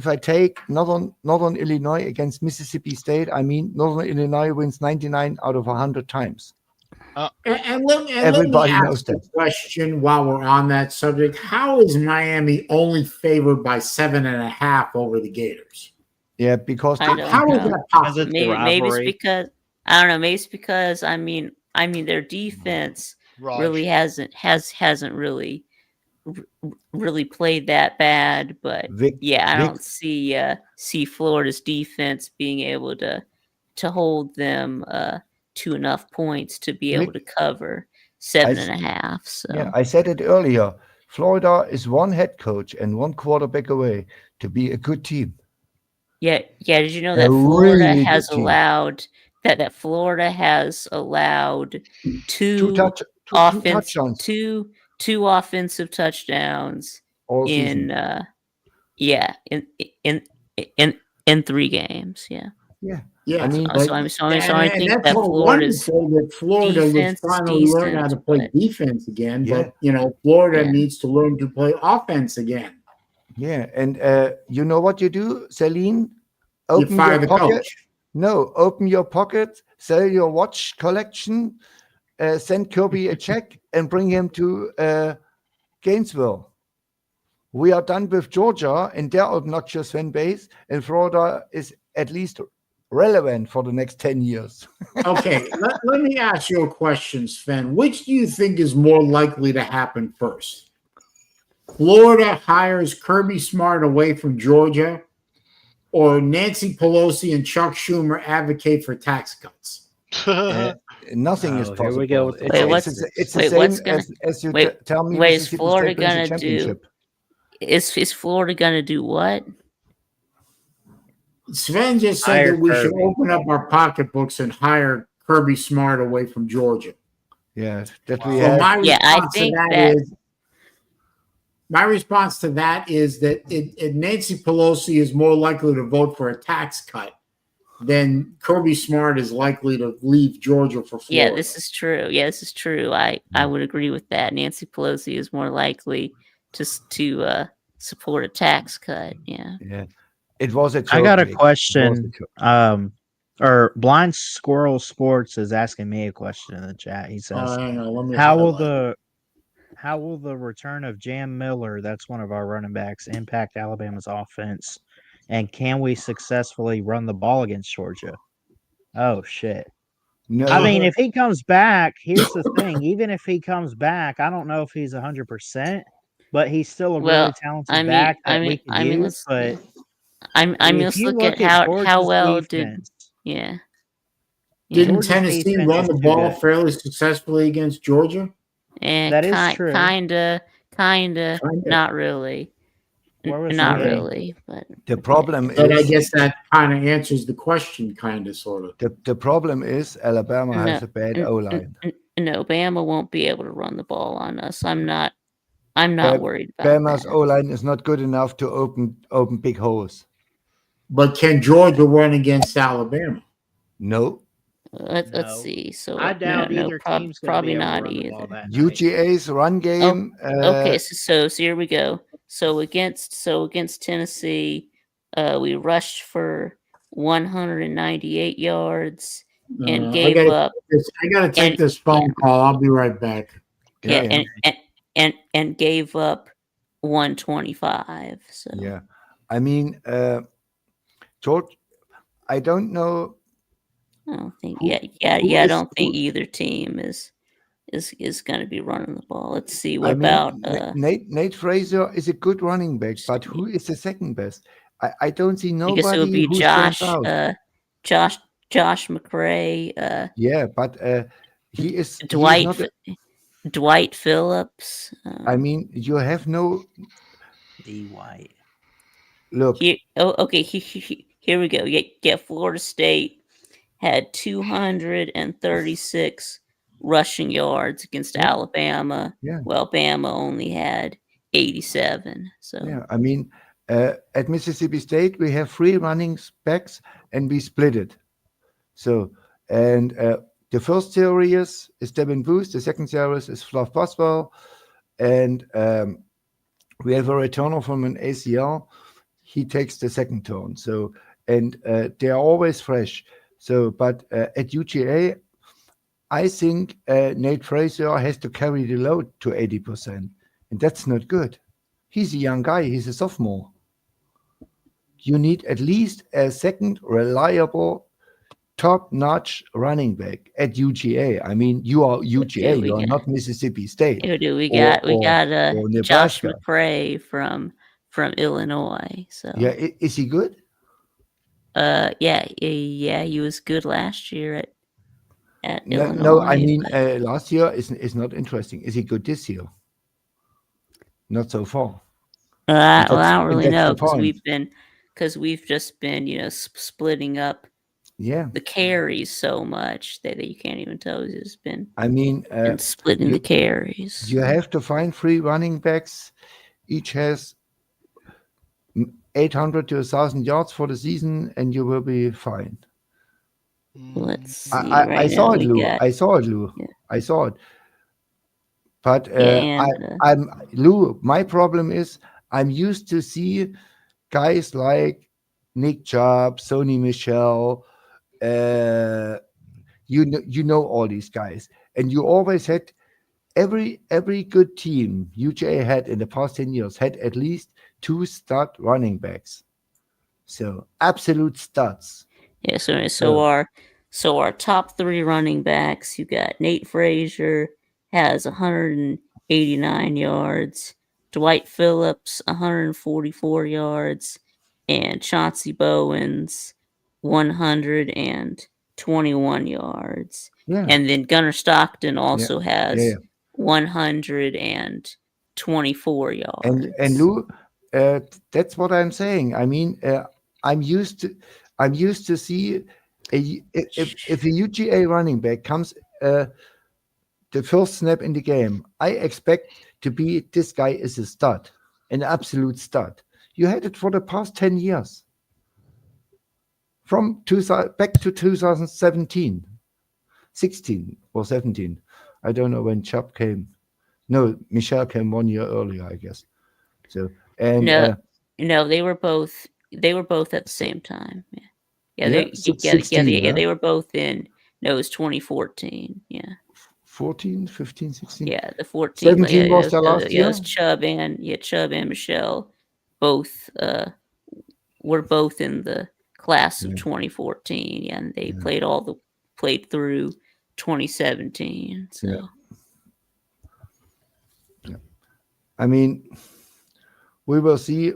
I take Northern Illinois against Mississippi State, I mean, Northern Illinois wins 99 out of 100 times. And let me Everybody knows ask a that. question while we're on that subject. How is Miami only favored by 7.5 over the Gators? Yeah, because I they, don't How is know. that possible? It's Maybe it's rivalry. because I don't know. Maybe it's because I mean their defense Raj. really hasn't really played that bad. But Vic, yeah, I Vic- don't see Florida's defense being able to hold them to enough points to be able to cover 7.5. So yeah, I said it earlier. Florida is one head coach and one quarterback away to be a good team. yeah. Did you know A that Florida really has good team. allowed that Florida has allowed two touchdowns two offensive touchdowns all in season. in 3 games. Yeah. Yeah, I mean, So I think that's that all Florida's wonderful that Florida would defense is finally learn how to decent, play but- defense again. Yeah. But Florida Yeah. needs to learn to play offense again. Yeah, and you know what you do, Celine? You fire the coach. No, open your pocket, sell your watch collection, send Kirby a check, and bring him to Gainesville. We are done with Georgia and their obnoxious fan base, and Florida is at least relevant for the next 10 years. Okay, let me ask you a question, Sven. Which do you think is more likely to happen first? Florida hires Kirby Smart away from Georgia, or Nancy Pelosi and Chuck Schumer advocate for tax cuts? Nothing Oh, is here possible. we go with the It's the what's same as you wait, tell me. wait, is Mississippi Florida State wins the gonna do- championship. Is Florida gonna do what? Sven just said Hire that we should Kirby. open up our pocketbooks and hire Kirby Smart away from Georgia. Yeah, that we So have. my Yeah, I response to think that that- is my response to that is that Nancy Pelosi is more likely to vote for a tax cut than Kirby Smart is likely to leave Georgia for Florida. Yeah, this is true. Yeah, this is true. I would agree with that. Nancy Pelosi is more likely to support a tax cut. Yeah. Yeah, it was a joke. I got a Vic. It was question. a joke. or Blind Squirrel Sports is asking me a question in the chat. He says, Hang on, let me How will highlight. the return of Jam Miller, that's one of our running backs, impact Alabama's offense? And can we successfully run the ball against Georgia? Oh shit. No, I mean, if he comes back, here's the thing. Even if he comes back, I don't know if he's 100%, but he's still a really Well, talented back that we could use. let's But let's if you look at look at how Georgia's well did defense, yeah. Didn't Georgia's Tennessee defense run is the too ball good. fairly successfully against Georgia? And That is true. kinda, Kinda. not really. Where was the Not game? really, but the problem But I is guess that kind of answers the question, kind of, sort of. the problem is Alabama has a bad O line. No, Bama won't be able to run the ball on us. I'm not worried about Bama's that. O line is not good enough to open big holes. But can Georgia run against Alabama? No. Let's No. see. So I doubt either team's going to probably be able to not run the ball either. that night. UGA's run game. Okay, so here we go. So against Tennessee, we rushed for 198 yards and I gave gotta up. I gotta take this phone call. I'll be right back. Yeah, and gave up 125. So yeah, I mean, George, I don't know. I don't think. Who- I don't think either team is going to be running the ball. Let's see. What about Nate Frazier is a good running back, but who is the second best? I don't see I nobody guess it would be who stands out. Josh McRae. Yeah, but he is Dwight not Dwight Phillips. I mean, you have no D. White. look. Okay. Here we go. Yeah. Florida State had 236 rushing yards against Alabama. Yeah. Well, Bama only had 87. So Yeah, I mean, at Mississippi State we have 3 running backs and we split it. So and the first series is Devin Booth, the second series is Fluff Boswell, and we have a returner from an ACL. He takes the second turn. So and they are always fresh. So, but at UGA, I think Nate Frazier has to carry the load to 80%, and that's not good. He's a young guy. He's a sophomore. You need at least a second reliable, top-notch running back at UGA. I mean, you are UGA. You are not Mississippi State. We got or Josh Nebraska. McRae from Illinois. So Yeah, is he good? yeah, he was good last year at Illinois. No, I mean last year is not interesting. Is he good this year? Not so far. I don't really know because we've just been splitting up the carries so much that you can't even tell who's just been. I mean, splitting the carries. You have to find 3 running backs. Each has 800 to 1,000 yards for the season, and you will be fine. Let's see. I saw it, Lou. I saw it, Lou. Yeah. I saw it. But I'm Lou. My problem is I'm used to see guys like Nick Chubb, Sony Michel. You know all these guys, and you always had every good team UGA had in the past 10 years had at least 2 stud running backs. So absolute studs. Yeah, so our top 3 running backs, you got Nate Frazier has 189 yards, Dwight Phillips 144 yards, and Chauncey Bowens 121 yards. Yeah. And then Gunnar Stockton also has 124 yards. And Lou, that's what I'm saying. I mean, I'm used to see if a UGA running back comes the first snap in the game, I expect to be this guy is a stud, an absolute stud. You had it for the past 10 years. From back to 2017, 16 or 17. I don't know when Chubb came. No, Michelle came 1 year earlier, I guess. So and no, they were both at the same time. Yeah, Yeah, they, so yeah, 16, yeah, huh? they were both in. No, it was 2014. Yeah, 14, 15, 16. yeah, the 14. 17 Yeah, was the last it year. was Chubb and Michelle, both were both in the class of 2014. Yeah, and they played through 2017. So Yeah. I mean, we will see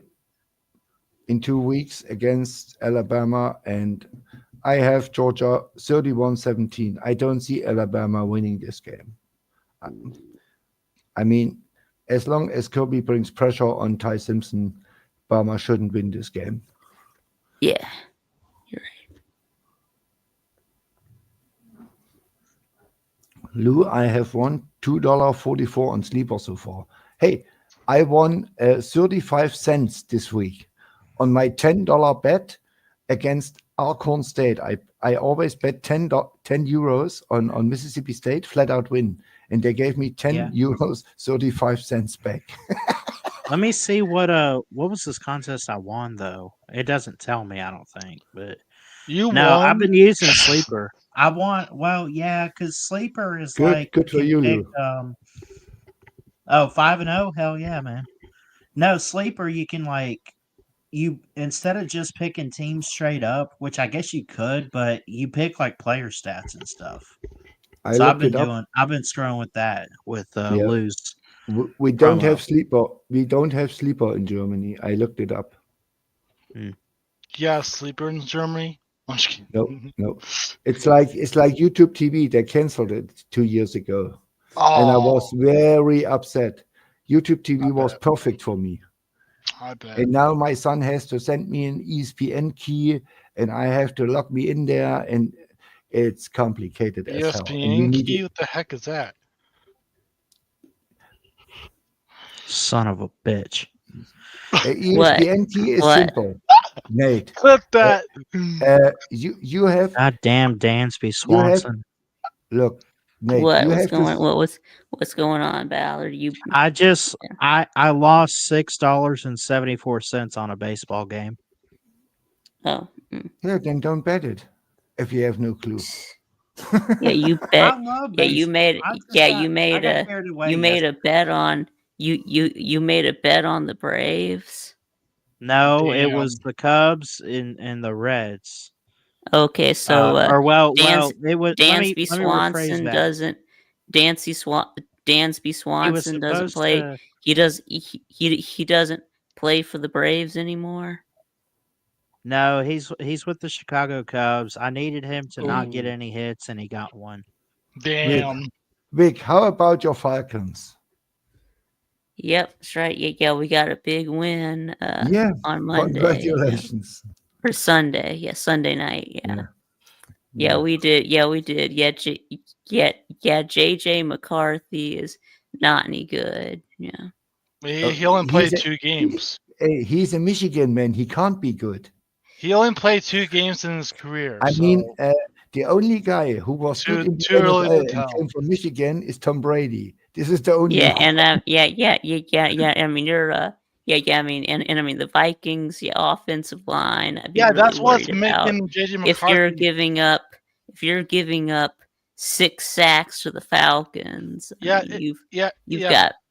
in 2 weeks against Alabama, and I have Georgia 31-17. I don't see Alabama winning this game. I mean, as long as Kirby brings pressure on Ty Simpson, Bama shouldn't win this game. yeah, you're right. Lou, I have won $2.44 on Sleeper so far. Hey, I won 35 cents this week on my $10 bet against Alcorn State. I always bet 10 euros on Mississippi State, flat out win. And they gave me 10 euros, 35 cents back. Let me see what was this contest I won though. It doesn't tell me, I don't think, but You no, won. I've been using Sleeper. I want because Sleeper is like Good for you, pick, Lou. 5-0. Hell yeah, man. No, Sleeper you can you instead of just picking teams straight up, which I guess you could, but you pick like player stats and stuff. I So looked it up. I've been screwing with that with Yeah. Lou's. We don't promo. have Sleeper. We don't have Sleeper in Germany. I looked it up. Yeah, Sleeper in Germany. I'm just kidding. No. It's like YouTube TV. They canceled it 2 years ago. Oh, And I was very upset. YouTube TV I was bet. perfect for me. I bet. And now my son has to send me an ESPN key and I have to log me in there, and it's complicated as hell. And you ESPN need key? it. What the heck is that? Son of a bitch. ESPN key is What? simple. Nate, Clip that. you have God damn Dansby Swanson. look, Nate, What you was have going? to. What's going on, Ballard? I lost $6.74 on a baseball game. Oh, Yeah, then don't bet it if you have no clue. yeah, you bet. I love Yeah, you baseball. made. I just Yeah, got- you made I got a. carried away You made a yesterday. bet on. You made a bet on the Braves. No, it Damn. was the Cubs and the Reds. Okay, so It was. Dansby Let me rephrase Swanson that. doesn't. Dansby He was Swanson doesn't supposed play. to. He doesn't play for the Braves anymore. No, he's with the Chicago Cubs. I needed him to not get Ooh. any hits, and he got one. Damn. Vic, how about your Falcons? Yep, that's right. Yeah, we got a big win Yeah, on Monday. congratulations. Or Sunday. Yeah, Sunday night. Yeah. Yeah. We did. Yeah, we did. Yeah, JJ McCarthy is not any good. Yeah. He only played He's a- 2 games. Hey, he's a Michigan man. He can't be good. He only played 2 games in his career. I so mean, the only guy who was good in the too early to NFL and tell. came from Michigan is Tom Brady. This is the only. Yeah, one. and yeah. I mean, you're I mean, and I mean the Vikings, offensive line. I'd be Yeah, really that's what's worried about making JJ McCarthy. if you're giving up 6 sacks to the Falcons. I mean,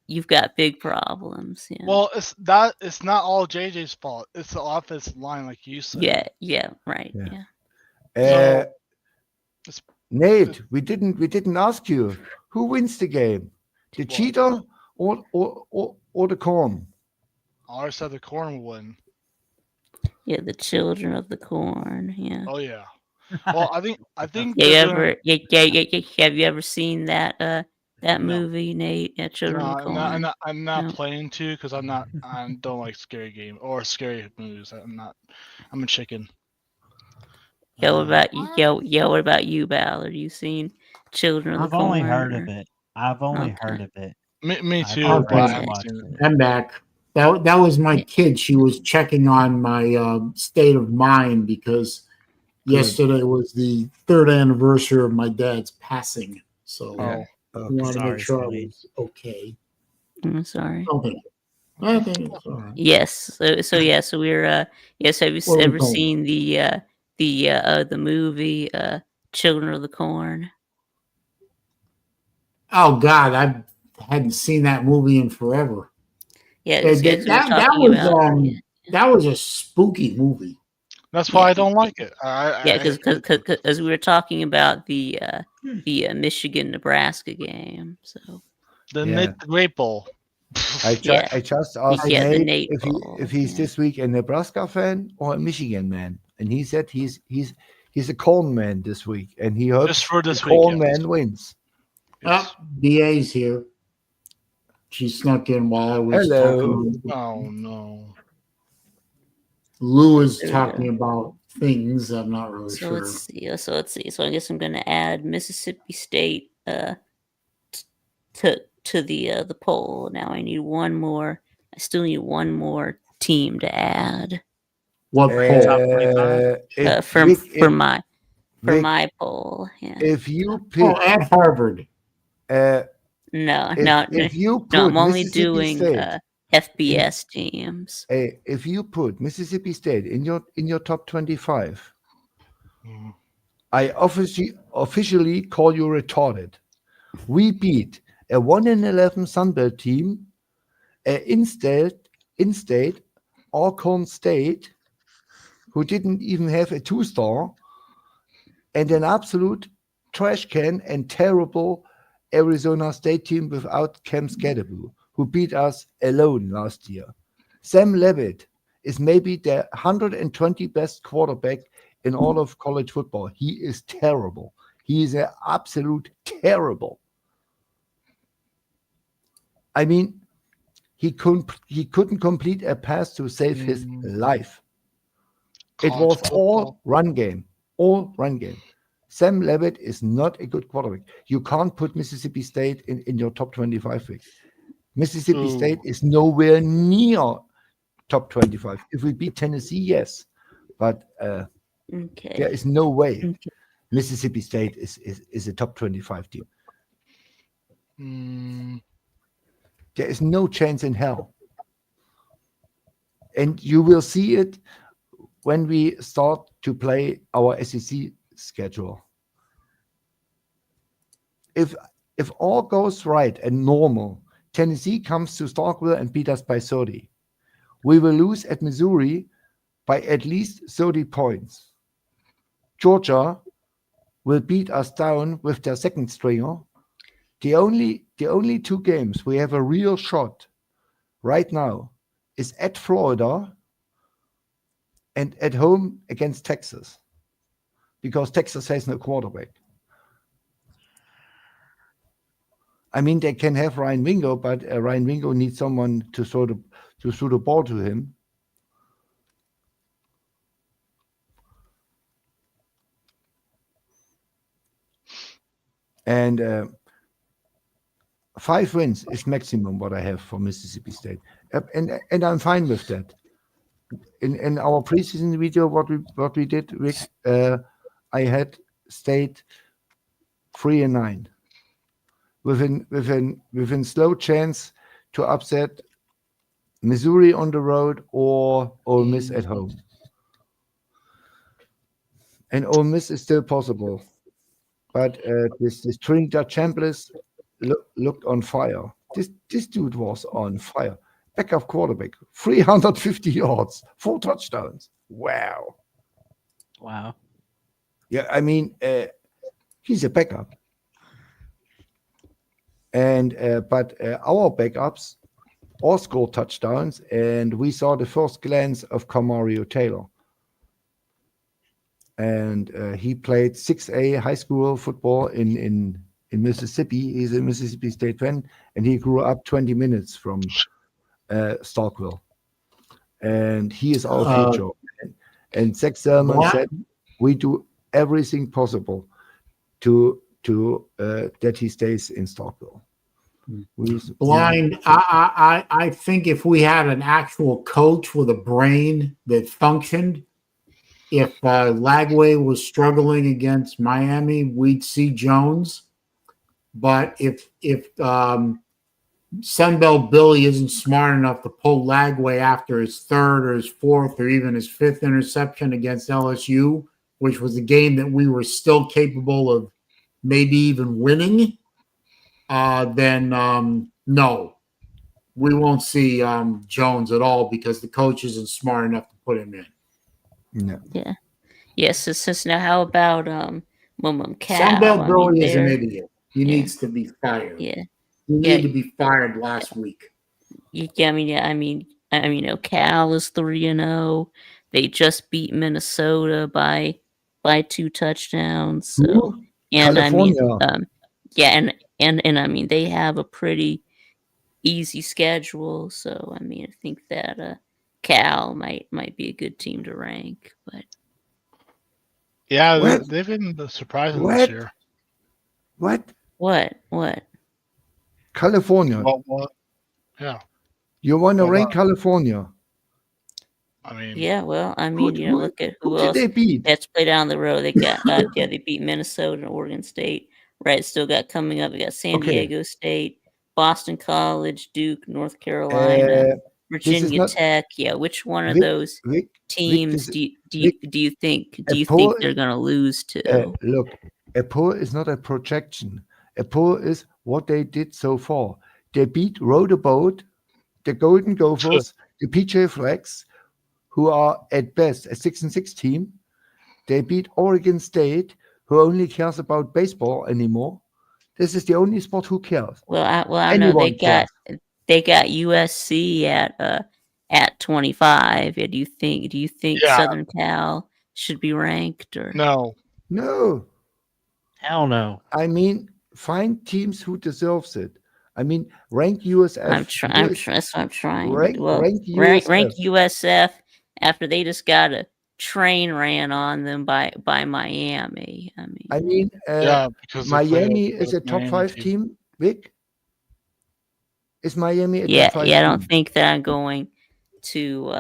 you've got big problems. Yeah. Well, it's not all JJ's fault. It's the offensive line, like you said. Yeah, right. Yeah. Yeah. Nate, we didn't ask you who wins the game, the What? cheetah or the corn. I said the corn will win. Yeah, the children of the corn. Yeah. Oh yeah. Well, I think. Yeah, they're have you ever seen that movie, Nate? Yeah, Children of the Corn. I'm not No. planning to because I don't like scary game or scary movies. I'm a chicken. Yeah, what about you, Ballard? You seen Children of I've the Corn? only heard of it. I've only heard of it. Me too, I've but I never haven't watched seen it. it. I'm back. That was my kid. She was checking on my state of mind because yesterday was the 3rd anniversary of my dad's passing. So Oh, I wanted to Sorry, make sure I Saleen. was okay. I'm sorry. I think it's all right. Yes. So we're yes. Have you What are we ever calling seen the the movie Children of the Corn? Oh God, I hadn't seen that movie in forever. Yeah, That, 'cause we were that talking was about that was a spooky movie. That's why Yeah. I don't like it. yeah, because we were talking about the Michigan Nebraska game. So the Yeah. Nate Great Bowl. I Yeah. just asked Yeah, the Nate Nate if Bowl, he's yeah. this week a Nebraska fan or a Michigan man, and he said he's a corn man this week, and he hopes Just for the this week, corn yes. man wins. Yes. DA's here. She snuck in while I was Hello. talking. Oh no. Lou is There we talking go. about things. I'm not really So sure. let's see. So I guess I'm going to add Mississippi State to the poll. Now I need one more. I still need one more team to add What poll? Top 25? for Vic, my poll. Yeah. if you Oh, pick, at Harvard. No, if you no. put I'm only Mississippi doing State, FBS teams. if you put Mississippi State in your top 25, Mm. I officially call you retarded. We beat a 1-11 Sunbelt team, a in-state Alcorn State, who didn't even have a 2-star, and an absolute trash can and terrible Arizona State team without Cam Scadaboo, who beat us alone last year. Sam Levitt is maybe the 120 best quarterback in all of college football. He is terrible. He is an absolute terrible. I mean, he couldn't complete a pass to save his life. It College was football. all run game. Sam Levitt is not a good quarterback. You can't put Mississippi State in your top 25 pick. Mississippi Ooh. State is nowhere near top 25. If we beat Tennessee, yes. But Okay. there is no way Okay. Mississippi State is a top 25 team. Mm. There is no chance in hell. And you will see it when we start to play our SEC schedule. If all goes right and normal, Tennessee comes to Starkville and beat us by 30. We will lose at Missouri by at least 30 points. Georgia will beat us down with their second stringer. The only 2 games we have a real shot right now is at Florida and at home against Texas, because Texas has no quarterback. I mean, they can have Ryan Wingo, but Ryan Wingo needs someone to throw the ball to him. And 5 wins is maximum what I have for Mississippi State, and I'm fine with that. In our preseason video, what we did, Rick, I had State 3-9, within slow chance to upset Missouri on the road or Ole Miss at home. And Ole Miss is still possible, but this Trinidad Chambliss looked on fire. This dude was on fire. Backup quarterback, 350 yards, 4 touchdowns. Wow. Yeah, I mean, he's a backup. And but our backups all scored touchdowns, and we saw the first glance of Camario Taylor. And he played 6A high school football in Mississippi. He's a Mississippi State fan, and he grew up 20 minutes from Starkville. And he is our future. And Zach Selman said, we do everything possible to that he stays in Starkville. Blind. I think if we had an actual coach with a brain that functioned, if Lagway was struggling against Miami, we'd see Jones. But if Sunbelt Billy isn't smart enough to pull Lagway after his 3rd or his 4th or even his 5th interception against LSU, which was a game that we were still capable of maybe even winning, then no, we won't see Jones at all because the coach isn't smart enough to put him in. No. Yeah. Yes. So now, how about Cal? Sunbelt Billy is an idiot. He yeah. needs to be fired. Yeah. He Yeah. needed to be fired last week. Yeah. I mean, Cal is 3-0. They just beat Minnesota by 2 touchdowns. So, Who? and California. and I mean, they have a pretty easy schedule. So, I mean, I think that Cal might be a good team to rank, but. Yeah, What? they've been surprising What? this year. What? California. Well, yeah. You want to Well, rank California? I mean, Yeah, well, I mean, look at who who did else they beat? that's played down the road. They got they beat Minnesota and Oregon State. Right, still got coming up. We got San Okay. Diego State, Boston College, Duke, North Carolina, This is Virginia not Tech. Yeah, which one of Vic. those Vic, teams this do is you think poll. they're gonna lose to? Look, a poll is not a projection. A poll is what they did so far. They beat Rowboat, the Golden Gophers, the PJ Flags, who are at best a 6-6 team. They beat Oregon State, who only cares about baseball anymore. This is the only sport who cares. Well, I know Anyone cares. they got USC at 25. Yeah, do you think Yeah. Southern Cal should be ranked or no. No, Hell no. I mean, find teams who deserves it. I mean, rank USF. That's what I'm trying to rank, do. Well, rank rank USF. USF after they just got a train ran on them by Miami. I mean, Yeah, because they play Miami is a top Miami 5 team. Vic, is Miami a yeah, top 5 I team? don't think that I'm going to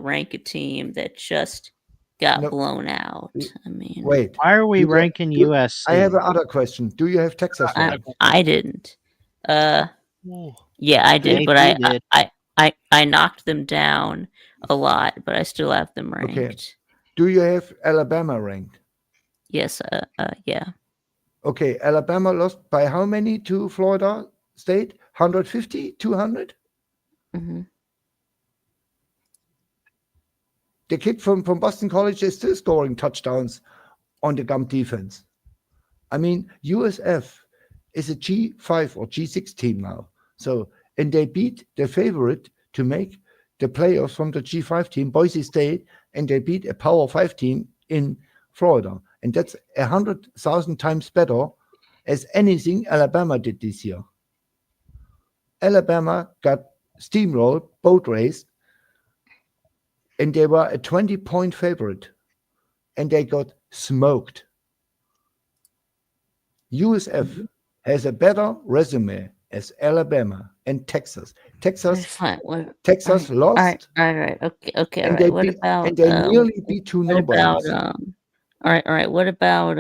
rank a team that just got No. blown out. I mean, Wait. Why are we Do you- ranking do- USC? I have another question. Do you have Texas I- ranked? I didn't. Ooh. Yeah, I did, AP but did. I knocked them down a lot, but I still have them ranked. Okay. Do you have Alabama ranked? Yes, yeah. Okay, Alabama lost by how many to Florida State? 150, 200? Hmm. The kid from Boston College is still scoring touchdowns on the gum defense. I mean, USF is a G5 or G6 team now. So, and they beat the favorite to make the playoffs from the G5 team, Boise State, and they beat a Power 5 team in Florida. And that's 100,000 times better as anything Alabama did this year. Alabama got steamrolled, boat raced, and they were a 20-point favorite, and they got smoked. USF has a better resume as Alabama and Texas. Texas Fine. lost. All right. Okay. All And right. they What beat- about? and they nearly beat two What about? nobodies. All right. What about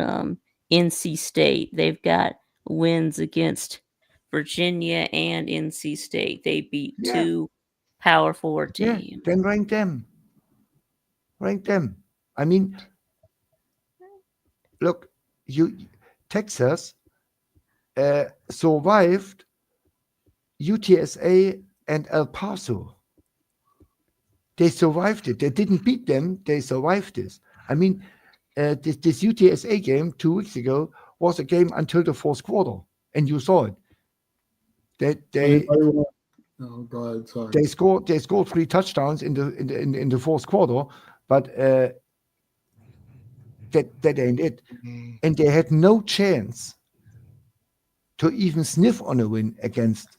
NC State? They've got wins against Virginia and NC State. They beat Yeah. 2 Power 4 Yeah, teams. then rank them. Rank them. I mean, look, Texas survived UTSA and El Paso. They survived it. They didn't beat them. They survived this. I mean, this UTSA game 2 weeks ago was a game until the fourth quarter, and you saw it. They Oh, go ahead. Sorry. they scored 3 touchdowns in the fourth quarter, but that ain't it. Mm. And they had no chance to even sniff on a win against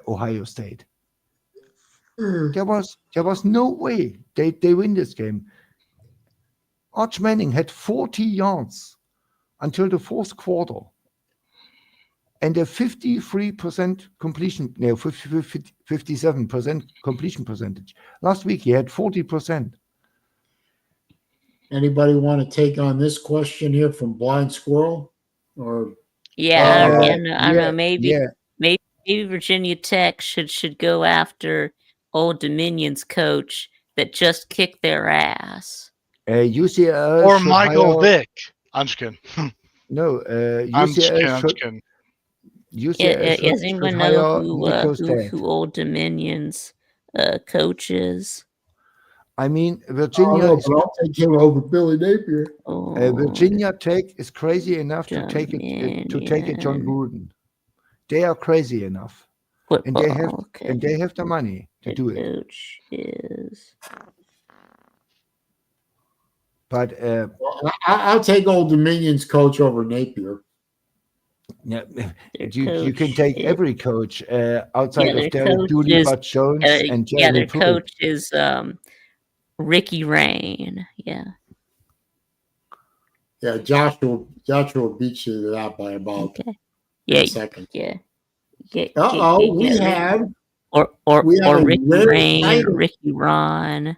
Ohio State. There was no way they win this game. Arch Manning had 40 yards until the fourth quarter, and a 53% completion, 57% completion percentage. Last week he had 40%. Anybody want to take on this question here from Blind Squirrel? Or Yeah, I don't know. Maybe Virginia Tech should go after Old Dominion's coach that just kicked their ass. UCL Or should Michael hire, Vick. I'm just kidding. no, I'm just kidding. UCL I'm should just kidding. UCL Does should anyone know hire Nico's dad. who Old Dominion's coach is? I mean, I don't Virginia know, is but I'll take him over Billy Napier. Oh, Virginia Tech is crazy enough to take it John Dominion Gruden. They are crazy enough, and football. they have the money to The do it. coach is But I'll take Old Dominion's coach over Napier. yeah, their you can coach take is- every coach outside their of Derek coach Dooley, is- Bud Jones, and yeah, Jeremy their Pruitt. coach is Ricky Rain. Yeah. Yeah, Joshua beats you to that by about Okay. Yeah. a second. Yeah. We have or a Ricky rare Rain, sighting. Ricky Ron.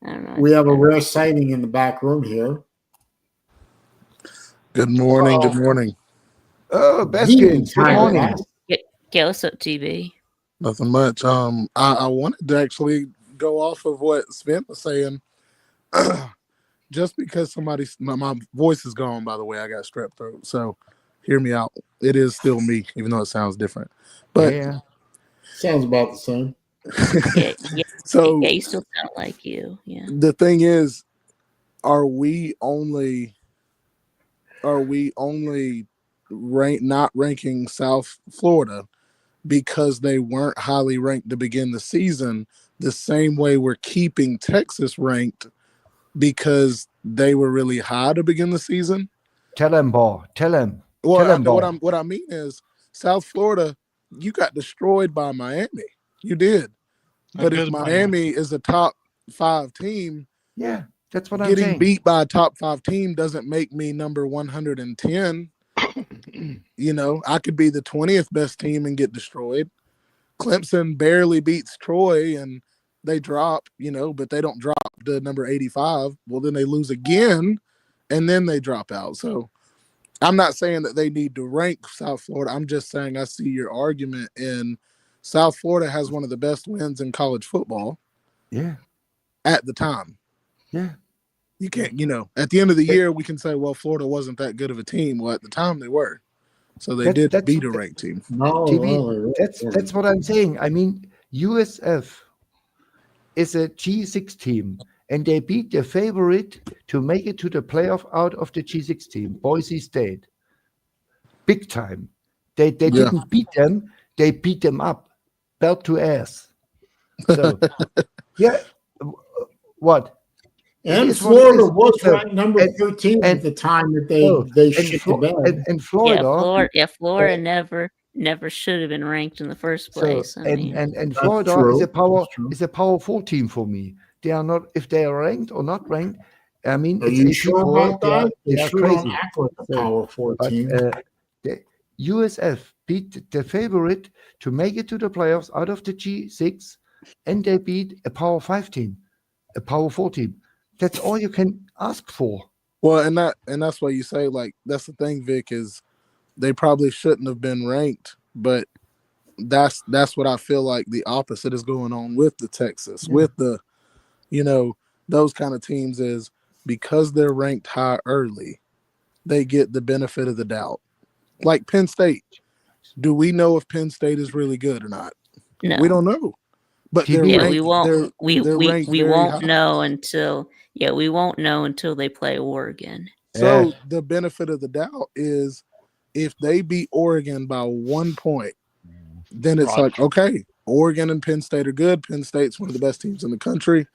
I don't know. We have a rare sighting in the back room here. Good morning. Good morning. Oh, Baskins, good Time morning. fast. Yeah, what's up, TB? Nothing much. I wanted to actually go off of what Sven was saying. Just because my voice is gone, by the way, I got strep throat. So hear me out. It is still me, even though it sounds different. But Yeah. Sounds about the same. Yeah, so yeah, you still sound like you. Yeah. the thing is, are we only not ranking South Florida because they weren't highly ranked to begin the season, the same way we're keeping Texas ranked because they were really high to begin the season? Tell him, Ball. Tell him. Well, Tell him, Ball. what I mean is South Florida, you got destroyed by Miami. You did. But if Miami is a top 5 team, Yeah, that's what I'm getting saying. beat by a top 5 team doesn't make me number 110. You know, I could be the 20th best team and get destroyed. Clemson barely beats Troy and they drop, but they don't drop to number 85. Well, then they lose again and then they drop out. So I'm not saying that they need to rank South Florida. I'm just saying I see your argument in South Florida has one of the best wins in college football. Yeah. At the time. Yeah. You can't, at the end of the year, we can say, well, Florida wasn't that good of a team. Well, at the time they were. So they did beat a ranked team. No, TV, that's what I'm saying. I mean, USF is a G6 team, and they beat their favorite to make it to the playoff out of the G6 team, Boise State. Big time. They didn't beat them. They beat them up, belt to ass. So, yeah. What? And Florida was ranked number 13 at the time that they shit the bed. And Florida, Florida never should have been ranked in the first place. So, and Florida is a power 4 team for me. They are not, if they are ranked or not ranked. I mean, are you sure about that? They are crazy. Act like a power 4 team. The USF beat the favorite to make it to the playoffs out of the G6, and they beat a power 5 team, a power 4 team. That's all you can ask for. Well, and that's why you say, like, that's the thing, Vic, is they probably shouldn't have been ranked, but that's what I feel like the opposite is going on with the Texas, with the, those kind of teams is because they're ranked high early, they get the benefit of the doubt. Like Penn State. Do we know if Penn State is really good or not? No. We don't know. But they're ranked, we won't. We won't high. know until we won't know until they play Oregon. So the benefit of the doubt is if they beat Oregon by 1 point, then it's like, okay, Oregon and Penn State are good. Penn State's one of the best teams in the country.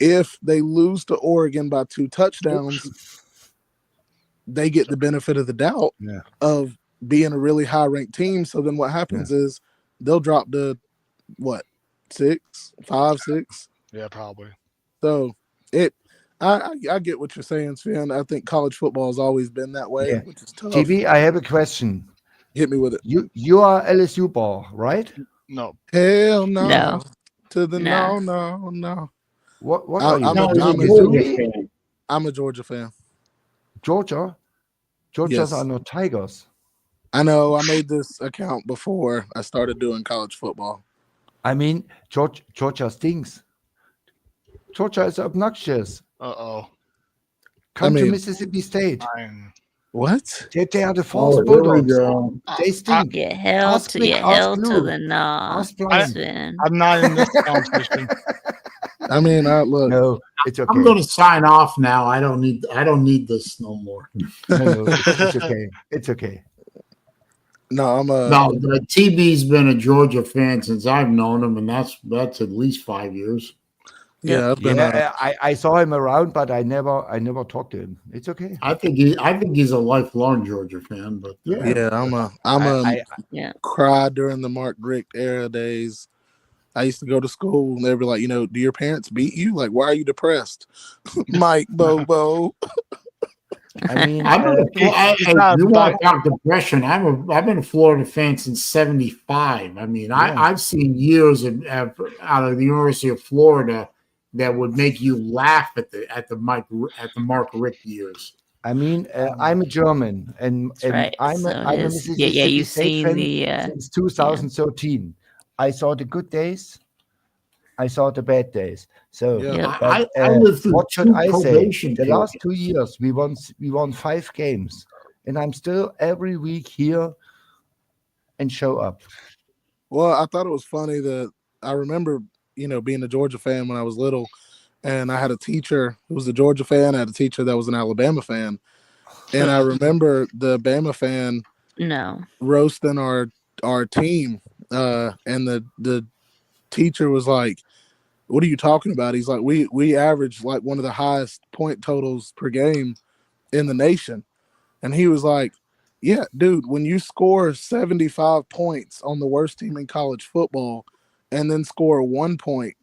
If they lose to Oregon by 2 touchdowns, they get the benefit of the doubt of being a really high-ranked team. So then what happens is they'll drop to, 5, 6? Yeah, probably. So I get what you're saying, Sven. I think college football has always been that way, which is tough. TV, I have a question. Hit me with it. You are LSU ball, right? No. Hell no. No. To the no. What are you? I'm a Georgia fan. Georgia's are not Tigers. I know. I made this account before I started doing college football. I mean, Georgia stinks. Georgia is obnoxious. Uh-oh. Come to mean- Mississippi State. What? They are the Oh, false here we Bulldogs. go. They stink. Yeah, hell Ask to Nick, yeah, ask hell to Lou. the nah, Ask Brian. Sven. I'm not in this conversation. I mean, look. No, it's okay. I'm going to sign off now. I don't need this no more. No, it's okay. It's okay. No, I'm a. No, the TB's been a Georgia fan since I've known him, and that's at least 5 years. Yeah, I've been. Yeah, I saw him around, but I never talked to him. It's okay. I think he's a lifelong Georgia fan. But Yeah, I'm a Yeah. cry during the Mark Richt era days. I used to go to school and they'd be like, do your parents beat you? Like, why are you depressed? Mike Bobo. I mean, you want to talk depression? I've been a Florida fan since '75. I mean, I've seen years out of the University of Florida that would make you laugh at the Mark Richt years. I mean, I'm a German, and right. I'm So a it is. Mississippi Yeah, you've State seen fan the since 2013. I saw the good days. I saw the bad days. So Yeah. but, I lived through what should two I say? probation The last periods. 2 years, we won 5 games, and I'm still every week here and show up. Well, I thought it was funny that I remember, being a Georgia fan when I was little, and I had a teacher who was a Georgia fan. I had a teacher that was an Alabama fan, and I remember the Bama fan no. roasting our team, and the teacher was like, "What are you talking about?" He's like, "We averaged like one of the highest point totals per game in the nation," and he was like, "Yeah, dude, when you score 75 points on the worst team in college football, and then score 1 point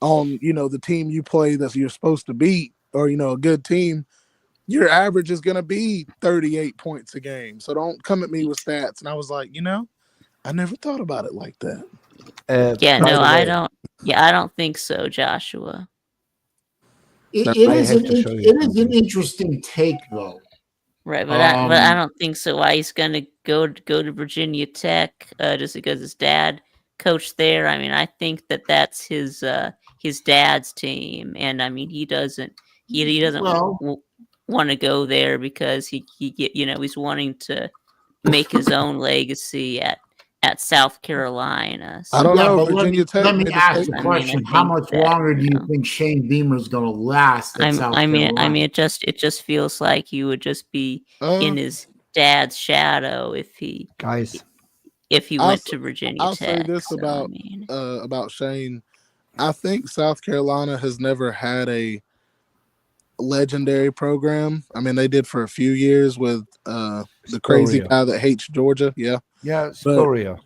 on the team you play that you're supposed to beat, or a good team, your average is gonna be 38 points a game. So don't come at me with stats." And I was like, I never thought about it like that. Yeah, by no, the I way, don't. Yeah, I don't think so, Joshua. It I is have an to show you it is an something. interesting take though. Right, but I Um, don't think so. Why he's gonna go to Virginia Tech just because his dad coached there? I mean, I think that's his dad's team, and I mean he doesn't Well- want to go there because he he's wanting to make his own legacy at South Carolina. I don't know. but Virginia Tech let me made a ask the statement. I mean, I question: How think much that, longer do you you know. think Shane Beamer's going to last at South Carolina? I mean, it just feels like he would just be in his dad's shadow if he guys, went to Virginia I'll Tech. say this So, I mean, about Shane. I think South Carolina has never had a legendary program. I mean, they did for a few years with the crazy Sporia. guy that hates Georgia. Yeah. Yeah, Sporia.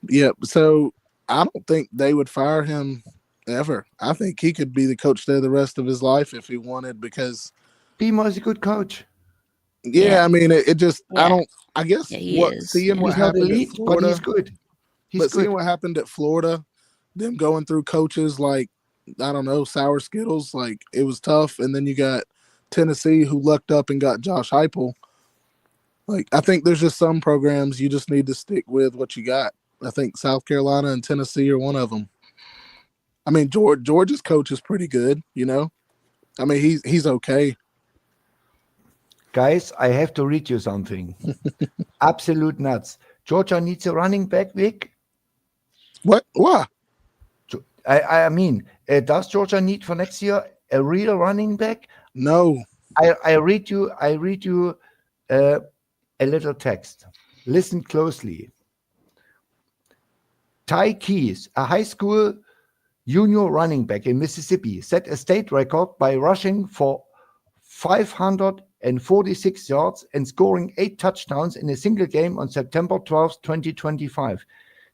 Yeah. So I don't think they would fire him ever. I think he could be the coach there the rest of his life if he wanted, because Beamer is a good coach. I mean, it just, Yeah. I guess Yeah, he what is, seeing yeah. what He's not happened at elite, but Florida, he's good. He's but good. seeing what happened at Florida, them going through coaches like, I don't know, Sour Skittles, like it was tough. And then you got Tennessee, who lucked up and got Josh Heupel. Like, I think there's just some programs you just need to stick with what you got. I think South Carolina and Tennessee are one of them. I mean, Georgia's coach is pretty good, I mean, he's okay. Guys, I have to read you something. Absolute nuts. Georgia needs a running back, Vic. What? Why? I mean, does Georgia need for next year a real running back? No. I read you a little text. Listen closely. Ty Keys, a high school junior running back in Mississippi, set a state record by rushing for 546 yards and scoring 8 touchdowns in a single game on September 12, 2025.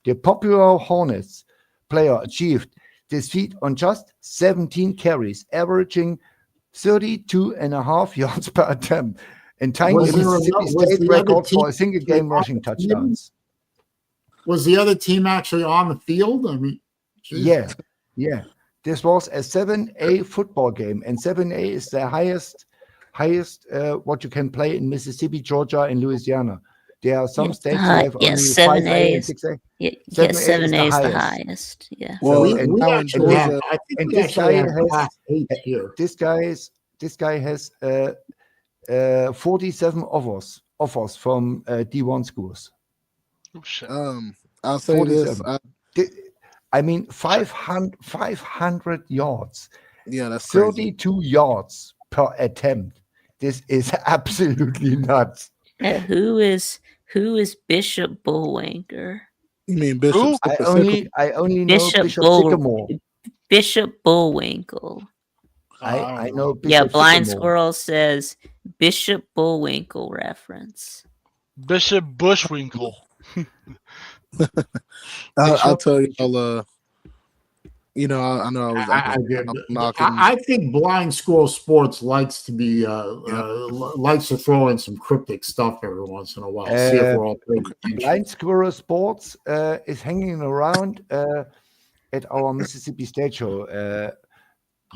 The popular Hornets player achieved this feat on just 17 carries, averaging 32.5 yards per attempt, and tying Was the there Mississippi was State the other record for team- a single game rushing touchdowns. Was the other team actually on the field? I mean, geez. Yeah. This was a 7A football game, and 7A is the highest what you can play in Mississippi, Georgia, and Louisiana. There are some states that have only 5A and 6A. 7A is the highest. Yeah. Well, we and now in actually have, Georgia, I think and we this actually guy have has- Class 8 here. This guy is this guy has 47 offers from D1 schools. Oh shit. I'll say this. 47. I mean, 500 yards, Yeah, that's crazy. 32 yards per attempt. This is absolutely nuts. Who is Bishop Bullwinkler? You mean Bishop? I only know Bishop Sycamore. Bishop Bullwinkle. I know Bishop Yeah, Blind Sycamore. Squirrel says Bishop Bullwinkle reference. Bishop Bushwinkle. I'll tell you. You know, I know I was knocking. I think Blind Squirrel Sports likes to be likes to throw in some cryptic stuff every once in a while. See if we're all paying attention. Blind Squirrel Sports is hanging around at our Mississippi State show.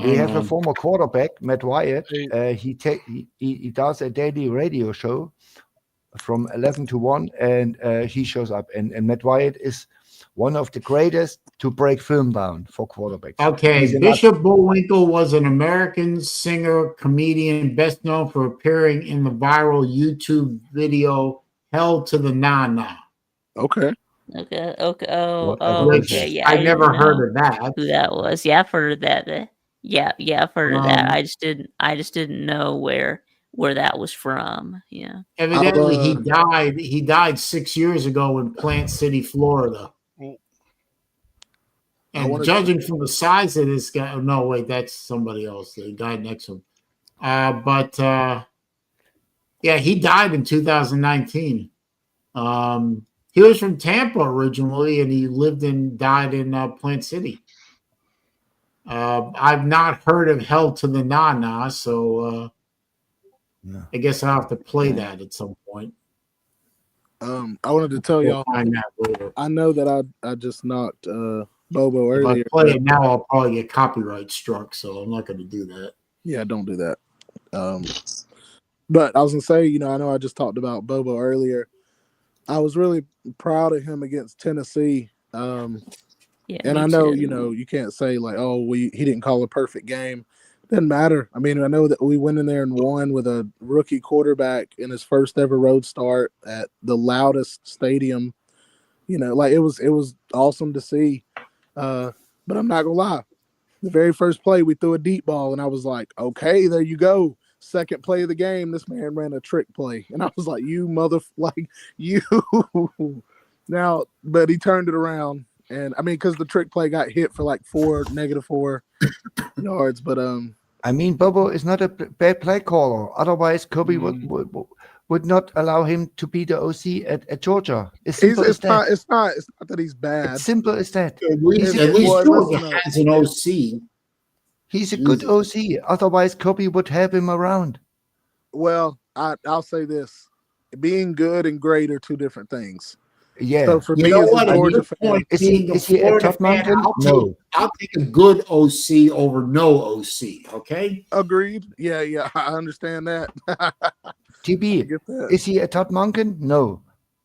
We have a former quarterback, Matt Wyatt. He does a daily radio show from 11 to 1, and he shows up. And Matt Wyatt is one of the greatest to break film down for quarterbacks. Okay, Bishop Bullwinkle was an American singer, comedian, best known for appearing in the viral YouTube video "Hell to the Na-Na." Okay. Okay. Oh, Which okay. Yeah, I never heard of that. Who that was? Yeah, I've heard of that. Yeah, I've heard of that. I just didn't know where that was from. Yeah. Evidently, he died. He died 6 years ago in Plant City, Florida. And judging from the size of this guy, no, wait, that's somebody else. The guy next to him. Yeah, he died in 2019. He was from Tampa originally, and he died in Plant City. I've not heard of Hell to the Na-Na, so I guess I'll have to play that at some point. I wanted to tell y'all. I know that I just knocked Bobo earlier. If I play it now, I'll probably get copyright struck, so I'm not going to do that. Yeah, don't do that. But I was going to say, you know, I know I just talked about Bobo earlier. I was really proud of him against Tennessee. And I know, you know, you can't say like, oh, he didn't call a perfect game. Doesn't matter. I mean, I know that we went in there and won with a rookie quarterback in his first ever road start at the loudest stadium. You know, like it was awesome to see. But I'm not gonna lie. The very first play, we threw a deep ball, and I was like, okay, there you go. Second play of the game, this man ran a trick play. And I was like, you. Now, but he turned it around. And I mean, because the trick play got hit for like -4 yards. But I mean, Bobo is not a bad play caller. Otherwise, Kobe would not allow him to be the OC at Georgia. It's not that he's bad. It's simple as that. At least Georgia has an OC. He's a good OC. Otherwise, Kobe would have him around. Well, I'll say this: being good and great are two different things. Yeah. So for me, as a Georgia fan, is he a tough mountain? No. I'll take a good OC over no OC. Okay. Agreed. Yeah. I understand that. TB, is he a top mountain? No,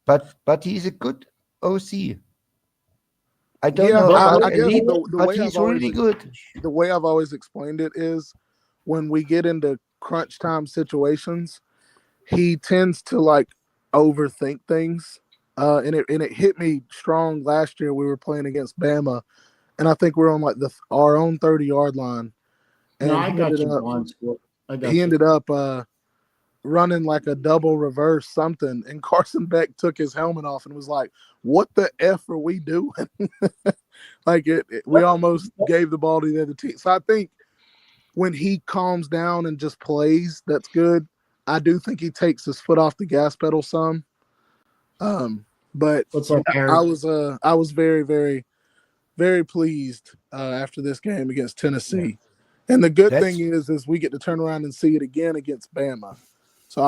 but he's a good OC. I don't know. I guess but he's really good. The way I've always explained it is when we get into crunch time situations, he tends to like overthink things. And it hit me strong last year. We were playing against Bama, and I think we're on like our own 30-yard line. And no, I got you. He ended up running like a double reverse something, and Carson Beck took his helmet off and was like, "What the F are we doing?" Like we almost gave the ball to the other team. So I think when he calms down and just plays, that's good. I do think he takes his foot off the gas pedal some. But what's up, I was very, very, very pleased after this game against Tennessee. And the good thing is we get to turn around and see it again against Bama. So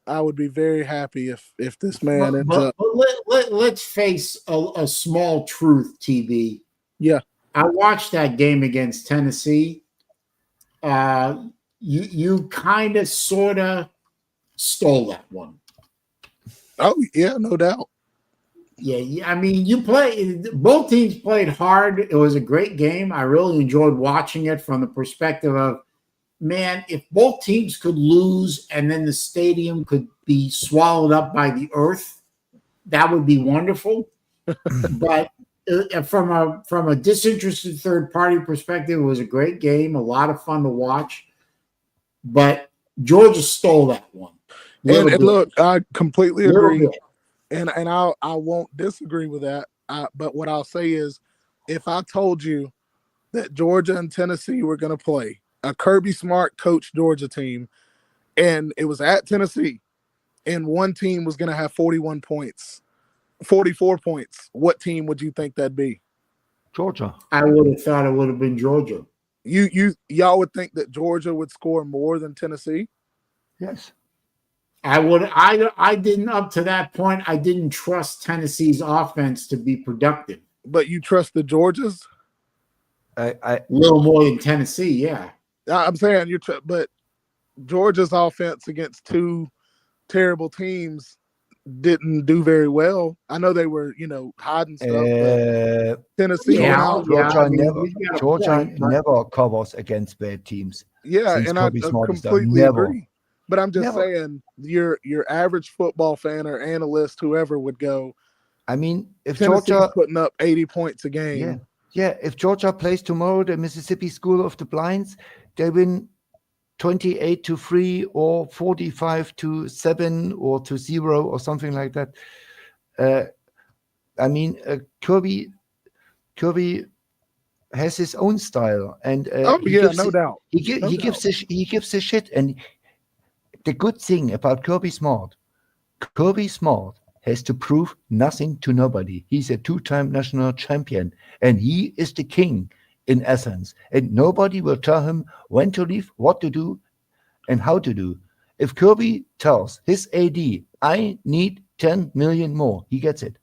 I would be very happy if this man ends up. But let's face a small truth, TB. Yeah. I watched that game against Tennessee. You kind of sort of stole that one. Oh, yeah, no doubt. Yeah. I mean, both teams played hard. It was a great game. I really enjoyed watching it from the perspective of man, if both teams could lose and then the stadium could be swallowed up by the earth, that would be wonderful. But from a disinterested third party perspective, it was a great game, a lot of fun to watch. But Georgia stole that one. And look, I completely agree, and I won't disagree with that. But what I'll say is, if I told you that Georgia and Tennessee were going to play a Kirby Smart coach Georgia team, and it was at Tennessee, and one team was going to have 41 points, 44 points, what team would you think that'd be? Georgia. I would have thought it would have been Georgia. Y'all would think that Georgia would score more than Tennessee? Yes. I would. I didn't up to that point. I didn't trust Tennessee's offense to be productive. But you trust the Georgias? A little more than Tennessee, yeah. I'm saying but Georgia's offense against two terrible teams didn't do very well. I know they were, hiding stuff. But Tennessee, Georgia never covers against bad teams. Yeah, and I completely agree. But I'm just saying, your average football fan or analyst, whoever would go. I mean, if Tennessee's Georgia putting up 80 points a game. Yeah. If Georgia plays tomorrow, the Mississippi School of the Blinds, they win 28-3 or 45-7 or to 0 or something like that. I mean, Kirby has his own style, and no doubt. He gives a shit. And the good thing about Kirby Smart has to prove nothing to nobody. He's a 2-time national champion, and he is the king in essence. And nobody will tell him when to leave, what to do, and how to do. If Kirby tells his AD, I need 10 million more, he gets it.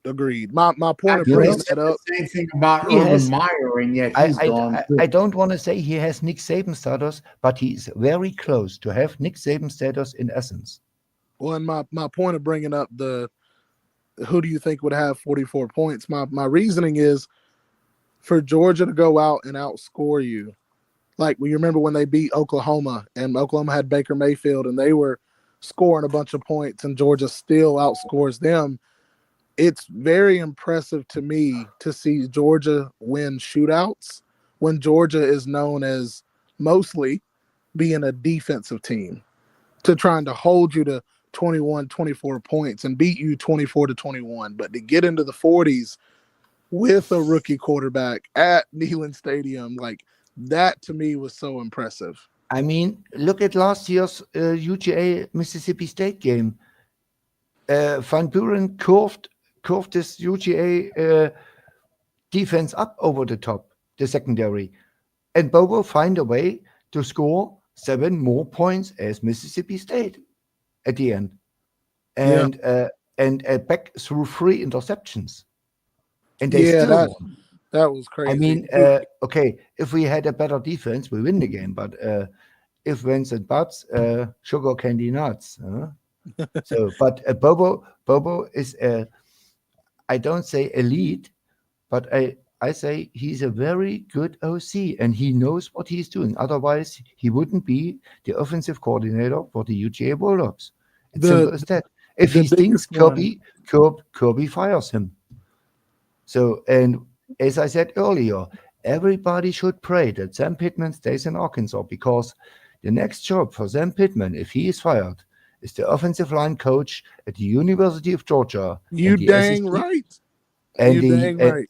Agreed. My point of bringing that up. The same thing about Urban Meyer, and yet he's gone. I don't want to say he has Nick Saban status, but he's very close to have Nick Saban status in essence. Well, and my point of bringing up who do you think would have 44 points? My reasoning is for Georgia to go out and outscore you. Like, you remember when they beat Oklahoma, and Oklahoma had Baker Mayfield, and they were scoring a bunch of points, and Georgia still outscores them. It's very impressive to me to see Georgia win shootouts when Georgia is known as mostly being a defensive team, to trying to hold you to 21, 24 points and beat you 24-21. But to get into the 40s with a rookie quarterback at Neyland Stadium, like that to me was so impressive. I mean, look at last year's UGA Mississippi State game. Van Buren curved this UGA defense up over the top, the secondary. And Bobo find a way to score 7 more points as Mississippi State at the end. And back through 3 interceptions. And they still won. That was crazy. I mean, okay, if we had a better defense, we win the game. But if wins and buts, sugar candy nuts. So, but Bobo is I don't say elite, but I say he's a very good OC, and he knows what he's doing. Otherwise, he wouldn't be the offensive coordinator for the UGA Bulldogs. It's simple as that. If he thinks Kirby fires him. So, and as I said earlier, everybody should pray that Sam Pittman stays in Arkansas, because the next job for Sam Pittman, if he is fired, is the offensive line coach at the University of Georgia. You dang right. And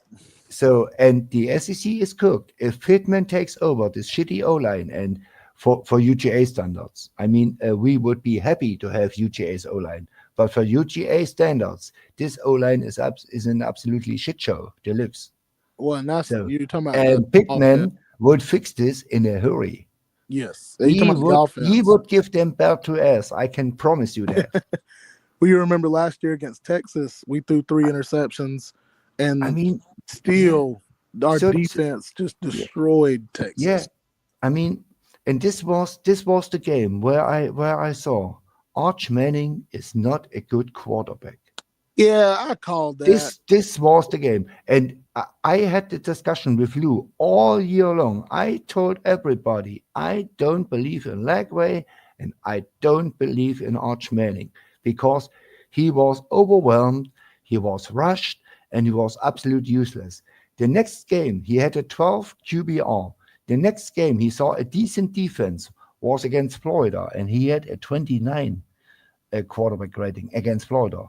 so, and the SEC is cooked. If Pittman takes over this shitty O-line, and for UGA standards, I mean, we would be happy to have UGA's O-line. But for UGA standards, this O-line is an absolutely shit show. They lives. Well, and that's you're talking about. And Pittman would fix this in a hurry. Yes, he would give them belt to ass. I can promise you that. Well, you remember last year against Texas, we threw 3 interceptions, and I mean, still our defense just destroyed Texas. Yeah, I mean, and this was the game where I saw Arch Manning is not a good quarterback. Yeah, I called that. This was the game, and I had the discussion with Lou all year long. I told everybody I don't believe in Lagway and I don't believe in Arch Manning because he was overwhelmed, he was rushed, and he was absolutely useless. The next game he had a 12 QBR. The next game he saw a decent defense was against Florida, and he had a 29 quarterback rating against Florida.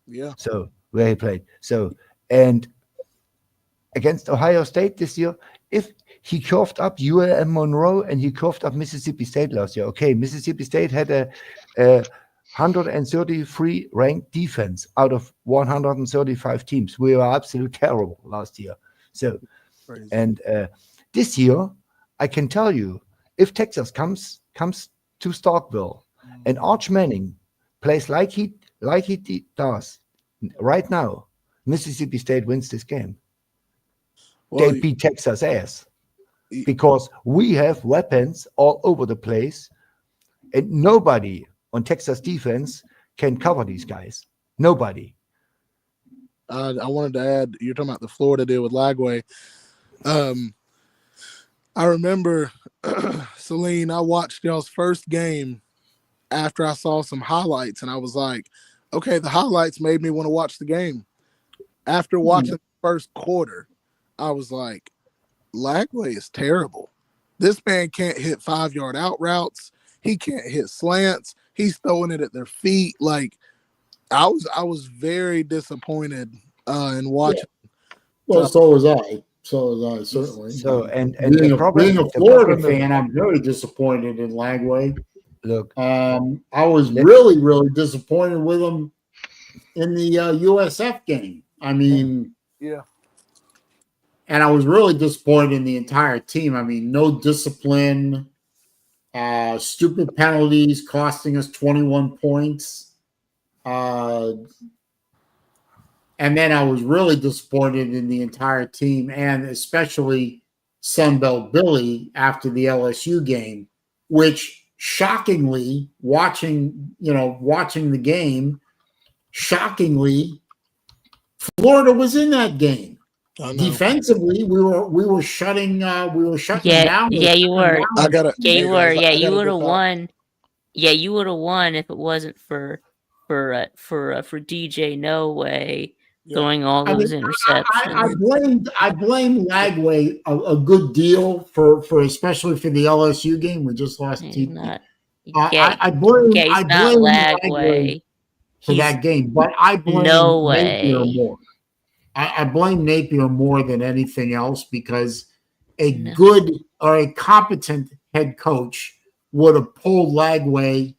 Yeah. So where he played. So and against Ohio State this year, if he curved up ULM Monroe and he curved up Mississippi State last year. Okay, Mississippi State had a 133 ranked defense out of 135 teams. We were absolutely terrible last year. So Crazy. and this year, I can tell you, if Texas comes to Starkville and Arch Manning plays like he does right now, Mississippi State wins this game. Well, They beat Texas ass because we have weapons all over the place, and nobody on Texas defense can cover these guys. Nobody. I wanted to add, you're talking about the Florida deal with Lagway. I remember, Saleen, I watched y'all's first game after I saw some highlights, and I was like, okay, the highlights made me want to watch the game. After watching the first quarter, I was like, Lagway is terrible. This man can't hit 5-yard out routes. He can't hit slants. He's throwing it at their feet. Like, I was very disappointed in watching. Yeah. Well, so was I. So was I, certainly. So and being the problem, being a Florida fan, I'm very disappointed in Lagway. Look, I was really, really disappointed with him in the USF game. I mean, yeah. And I was really disappointed in the entire team. I mean, no discipline, stupid penalties costing us 21 points. And then I was really disappointed in the entire team, and especially Sunbelt Billy after the LSU game, which shockingly, watching the game, shockingly, Florida was in that game. Defensively, we were shutting down. Yeah, you were. I gotta. Yeah, you were. Yeah, you would have dip out. won. Yeah, you would have won if it wasn't for DJ No Way throwing all those interceptions. I blame Lagway a good deal for especially for the LSU game. We just lost. I blame Lagway for that game, but I blame Napier more. I blame Napier more than anything else because a good or a competent head coach would have pulled Lagway,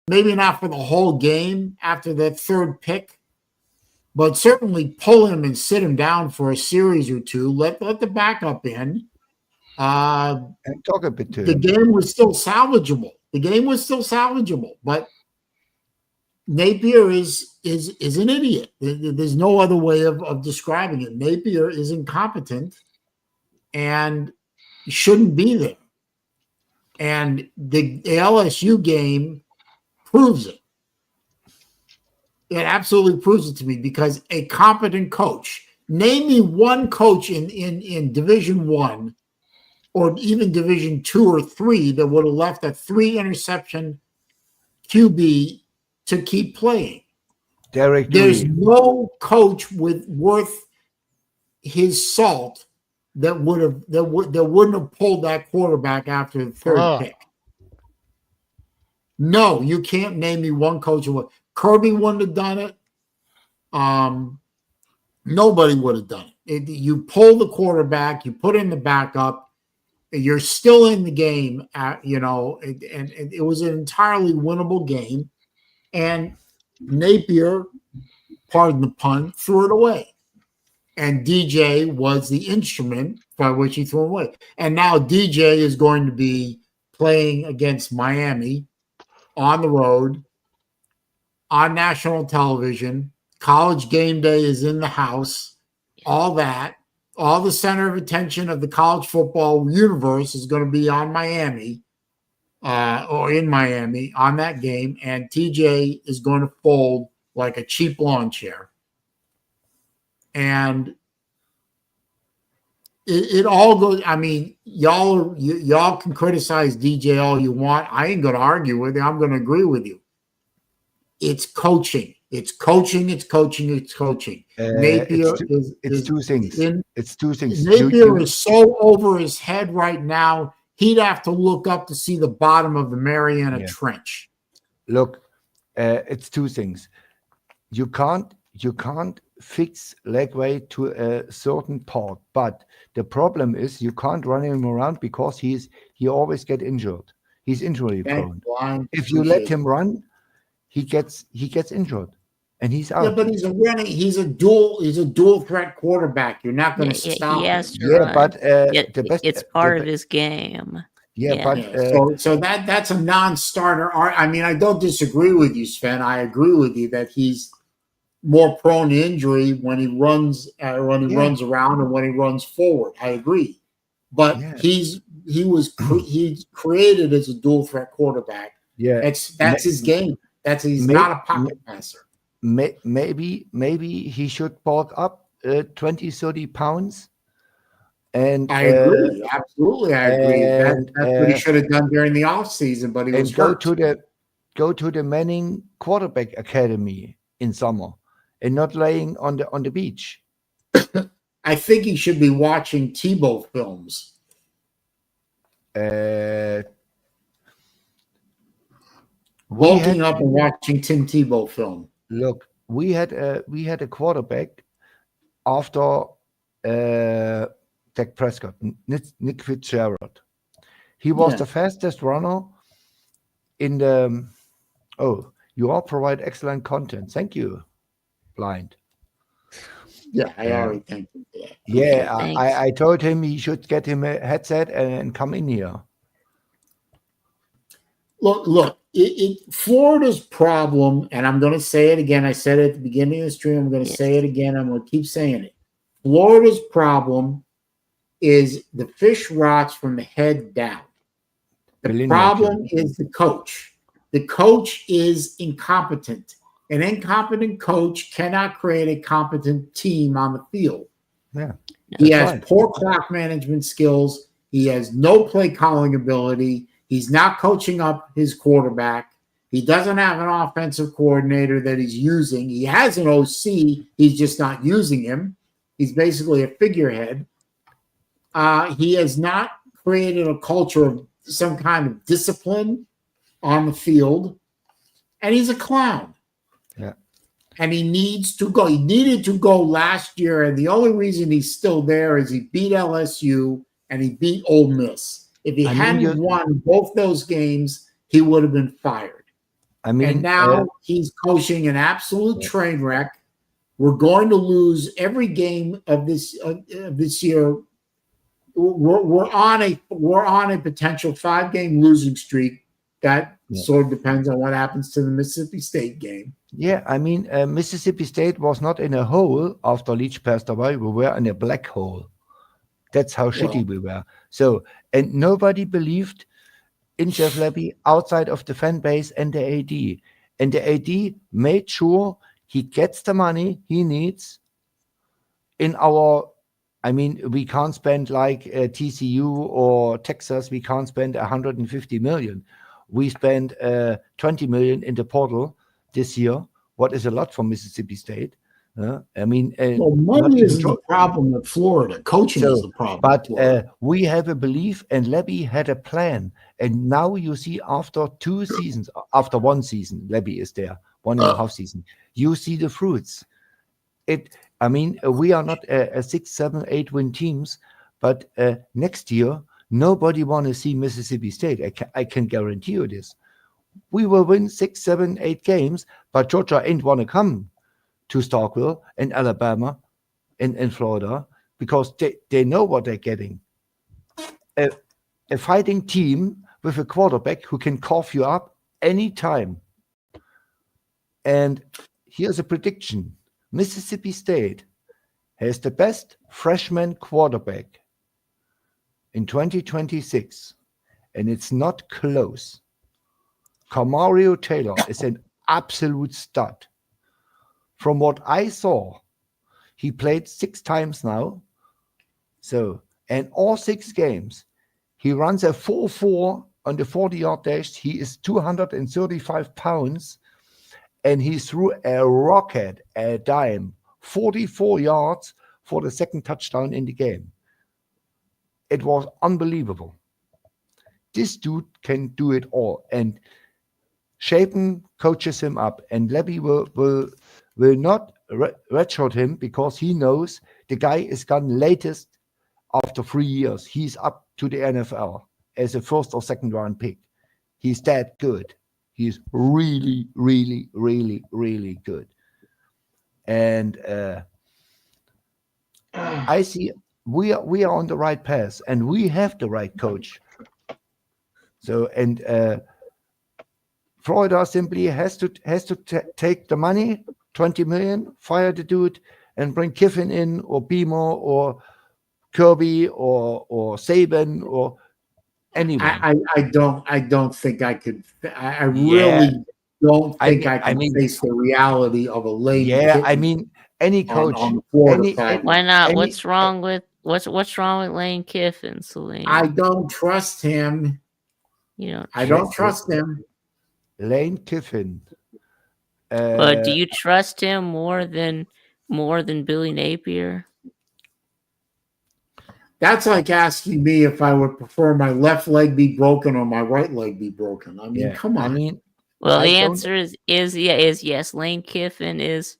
maybe not for the whole game after that third pick, but certainly pull him and sit him down for a series or two. Let the backup in. And talk a bit to the him. game was still salvageable. But Napier is an idiot. There's no other way of describing it. Napier is incompetent and shouldn't be there. And the LSU game proves it. It absolutely proves it to me because a competent coach, name me one coach in Division I or even Division II or III that would have left a 3-interception QB to keep playing. Derek There's Dewey. no coach worth his salt that wouldn't have pulled that quarterback after the third pick. No, you can't name me one coach. Kirby wouldn't have done it. Nobody would have done it. You pull the quarterback, you put in the backup, you're still in the game. And it was an entirely winnable game. And Napier, pardon the pun, threw it away. And DJ was the instrument by which he threw it away. And now DJ is going to be playing against Miami on the road, on national television. College game day is in the house. All that. All the center of attention of the college football universe is going to be on Miami. Or in Miami on that game, and TJ is going to fold like a cheap lawn chair. And it all goes. I mean, y'all can criticize DJ all you want. I ain't going to argue with you. I'm going to agree with you. It's coaching. It's coaching. It's coaching. It's coaching. Napier it's two things. It's two things. Napier is so over his head right now. He'd have to look up to see the bottom of the Mariana Trench. Look, it's two things. You can't fix Legway to a certain part, but the problem is you can't run him around because he always get injured. He's injury prone. If you let him run, he gets injured, and he's out. Yeah, but he's a dual threat quarterback. You're not going to stop him. But it's part of his game. So that's a non-starter. I mean, I don't disagree with you, Sven. I agree with you that he's more prone to injury when he runs runs around and when he runs forward. I agree, but he's created as a dual threat quarterback. Yeah, that's his game. He's not a pocket passer. Maybe he should bulk up 20, 30 pounds. And I agree. Absolutely, I agree. That's what he should have done during the offseason, but he was hurt. Go to the Manning Quarterback Academy in summer and not laying on the beach. I think he should be watching Tebow films. Bulking up and watching Tim Tebow film. Look, we had a quarterback after Dak Prescott, Nick Fitzgerald. He was the fastest runner in the. Oh, you all provide excellent content. Thank you, Blind. Yeah, I already thanked him for that. Yeah, I told him he should get him a headset and come in here. Look. Florida's problem, and I'm going to say it again. I said it at the beginning of the stream. I'm going to say it again. I'm going to keep saying it. Florida's problem is the fish rots from the head down. The problem is the coach. The coach is incompetent. An incompetent coach cannot create a competent team on the field. Yeah, he has poor clock management skills. He has no play calling ability. He's not coaching up his quarterback. He doesn't have an offensive coordinator that he's using. He has an OC. He's just not using him. He's basically a figurehead. He has not created a culture of some kind of discipline on the field. And he's a clown. Yeah. And he needs to go. He needed to go last year. And the only reason he's still there is he beat LSU and he beat Ole Miss. If he hadn't won both those games, he would have been fired. And now he's coaching an absolute train wreck. We're going to lose every game of this year. We're on a potential 5-game losing streak. That sort of depends on what happens to the Mississippi State game. Yeah, I mean, Mississippi State was not in a hole after Leach passed away. We were in a black hole. That's how shitty we were. So, and nobody believed in Jeff Lebby outside of the fan base and the AD. And the AD made sure he gets the money he needs in our. I mean, we can't spend like TCU or Texas. We can't spend 150 million. We spent 20 million in the portal this year. What is a lot for Mississippi State? I mean, money isn't the problem with Florida. Coaching is the problem. But we have a belief, and Lebby had a plan. And now you see, after 2 seasons, after 1 season, Lebby is there, 1.5 season. You see the fruits. I mean, we are not a 6, 7, 8 win teams, but next year nobody want to see Mississippi State. I can guarantee you this. We will win 6, 7, 8 games, but Georgia ain't want to come to Starkville and Alabama and Florida because they know what they're getting. A fighting team with a quarterback who can cough you up anytime. And here's a prediction. Mississippi State has the best freshman quarterback in 2026, and it's not close. Camario Taylor is an absolute stud. from what I saw, he played 6 times now. So, and all 6 games, he runs a 4.4 on the 40-yard dash. He is 235 pounds, and he threw a rocket, a dime, 44 yards for the second touchdown in the game. It was unbelievable. This dude can do it all, and Shapen coaches him up, and Levy will not redshirt him because he knows the guy is gone latest after 3 years. He's up to the NFL as a first or second round pick. He's that good. He's really, really, really, really good. And I see we are on the right path, and we have the right coach. So, and Florida simply has to take the money, 20 million, fire the dude, and bring Kiffin in, or Beamer, or Kirby, or Saban, or anyone. I don't think I could. I really don't think I can face the reality of a Lane. Yeah, I mean, any coach on the Florida side. Why not? What's wrong with Lane Kiffin, Saleen? I don't trust him. You don't. I don't trust him. Lane Kiffin. But do you trust him more than Billy Napier? That's like asking me if I would prefer my left leg be broken or my right leg be broken. I mean, come on. I mean, well, the answer is yes. Lane Kiffin is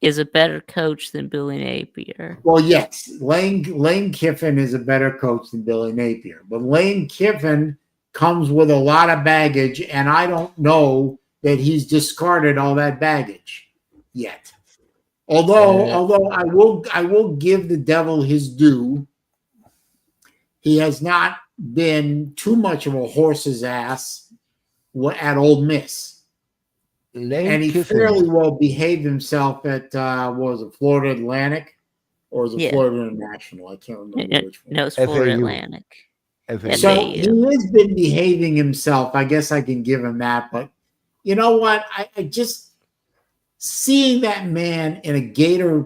a better coach than Billy Napier. Well, yes, Lane Kiffin is a better coach than Billy Napier, but Lane Kiffin comes with a lot of baggage, and I don't know that he's discarded all that baggage yet. Although I will give the devil his due. He has not been too much of a horse's ass at Ole Miss. And he fairly well behaved himself at was it Florida Atlantic or was it Florida International? I can't remember which one. No, it's Florida Atlantic. So he has been behaving himself. I guess I can give him that. But you know what? I just seeing that man in a Gator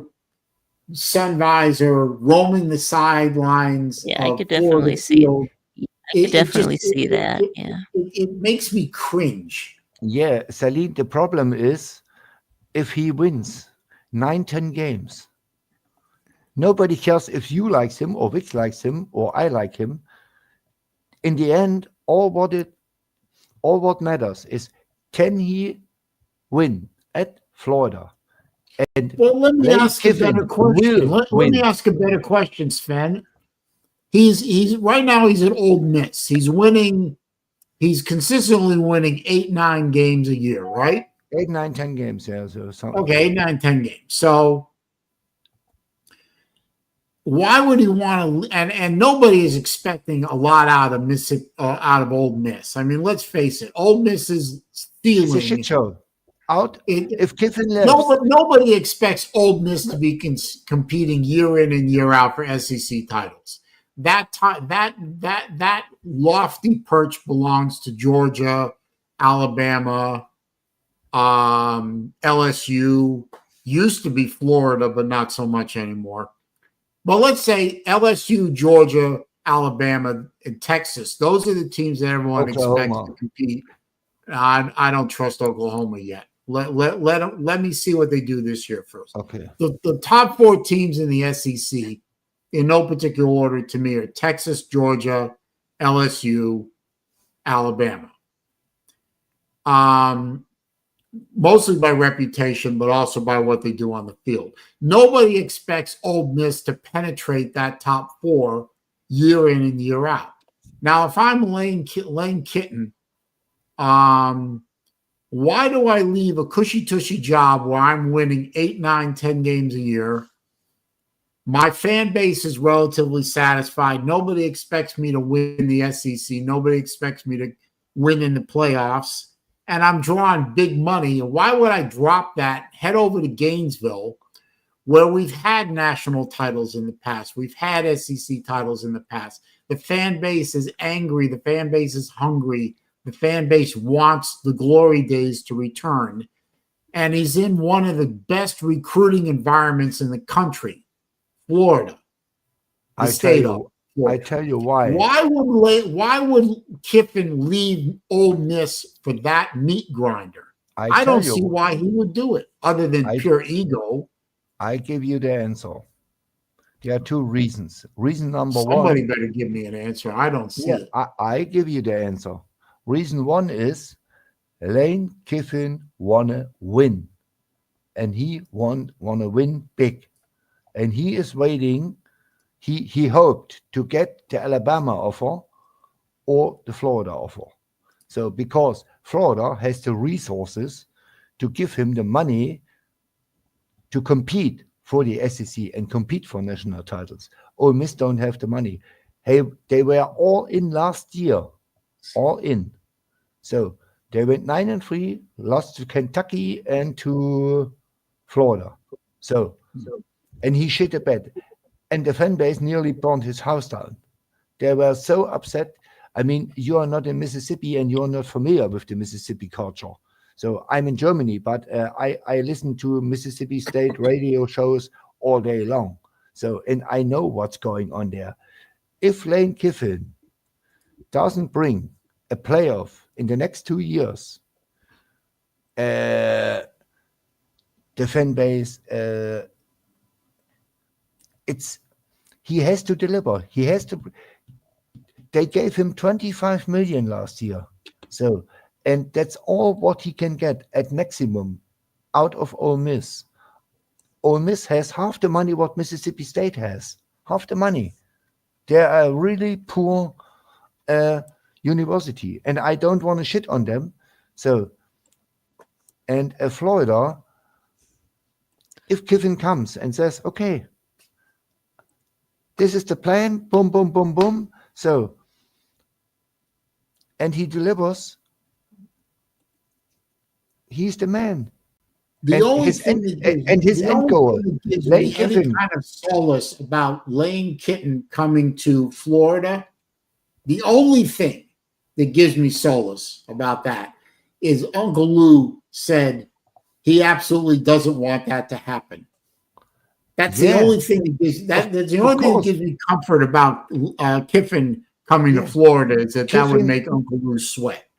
sun visor roaming the sidelines. Yeah, I could definitely see. I could definitely see that. It makes me cringe. Yeah, Saleen, the problem is if he wins 9-10 games, nobody cares if you like him or Vic likes him or I like him. In the end, all what matters is, can he win at Florida? And well, let me ask a better question. Let me ask a better question, Sven. He's right now he's at Ole Miss. He's winning. He's consistently winning 8-9 games a year, right? 8, 9, 10 games, yeah. So something. Okay, 8, 9, 10 games. So why would he want to? And nobody is expecting a lot out of Ole Miss. I mean, let's face it. Ole Miss is stealing. It's a shit show. If Kiffin left, nobody expects Ole Miss to be competing year in and year out for SEC titles. That lofty perch belongs to Georgia, Alabama, LSU. Used to be Florida, but not so much anymore. But let's say LSU, Georgia, Alabama, and Texas. Those are the teams that everyone expects to compete. I don't trust Oklahoma yet. Let me see what they do this year first. Okay. The top 4 teams in the SEC, in no particular order to me, are Texas, Georgia, LSU, Alabama. Mostly by reputation, but also by what they do on the field. Nobody expects Ole Miss to penetrate that top 4 year in and year out. Now, if I'm Lane Kiffin, why do I leave a cushy-tushy job where I'm winning 8, 9, 10 games a year? My fan base is relatively satisfied. Nobody expects me to win the SEC. Nobody expects me to win in the playoffs. And I'm drawing big money. Why would I drop that, head over to Gainesville, where we've had national titles in the past? We've had SEC titles in the past. The fan base is angry. The fan base is hungry. The fan base wants the glory days to return. and he's in one of the best recruiting environments in the country, Florida. I tell you why. Why would Kiffin leave Ole Miss for that meat grinder? I don't see why he would do it, other than pure ego. I give you the answer. There are two reasons. Reason number Somebody one. better give me an answer. I don't see it. I give you the answer. Reason one is Lane Kiffin wanna win, and he wanna win big, and he is waiting. He hoped to get the Alabama offer or the Florida offer. So because Florida has the resources to give him the money to compete for the SEC and compete for national titles. Ole Miss don't have the money. Hey, they were all in last year, all in. So they went 9-3, lost to Kentucky and to Florida. So and he shit a bed. And the fan base nearly burned his house down. They were so upset. I mean, you are not in Mississippi and you're not familiar with the Mississippi culture. So I'm in Germany, but I listen to Mississippi State radio shows all day long. So, and I know what's going on there. If Lane Kiffin doesn't bring a playoff in the next 2 years, the fan base, he has to deliver. He has to. They gave him 25 million last year. So, and that's all what he can get at maximum out of Ole Miss. Ole Miss has half the money what Mississippi State has. Half the money. They're a really poor university, and I don't want to shit on them. So, and Florida, if Kiffin comes and says, okay, this is the plan, boom, boom, boom, boom. So, and he delivers, he's the man. The And only his thing end- that gives, and his the end only goal, thing that gives Lane me any Kiffin. kind of solace about Lane Kiffin coming to Florida, the only thing that gives me solace about that is Uncle Lou said he absolutely doesn't want that to happen. That's the only thing that gives that's the only thing that gives me comfort about Kiffin coming to Florida is that that would make Uncle Lou sweat.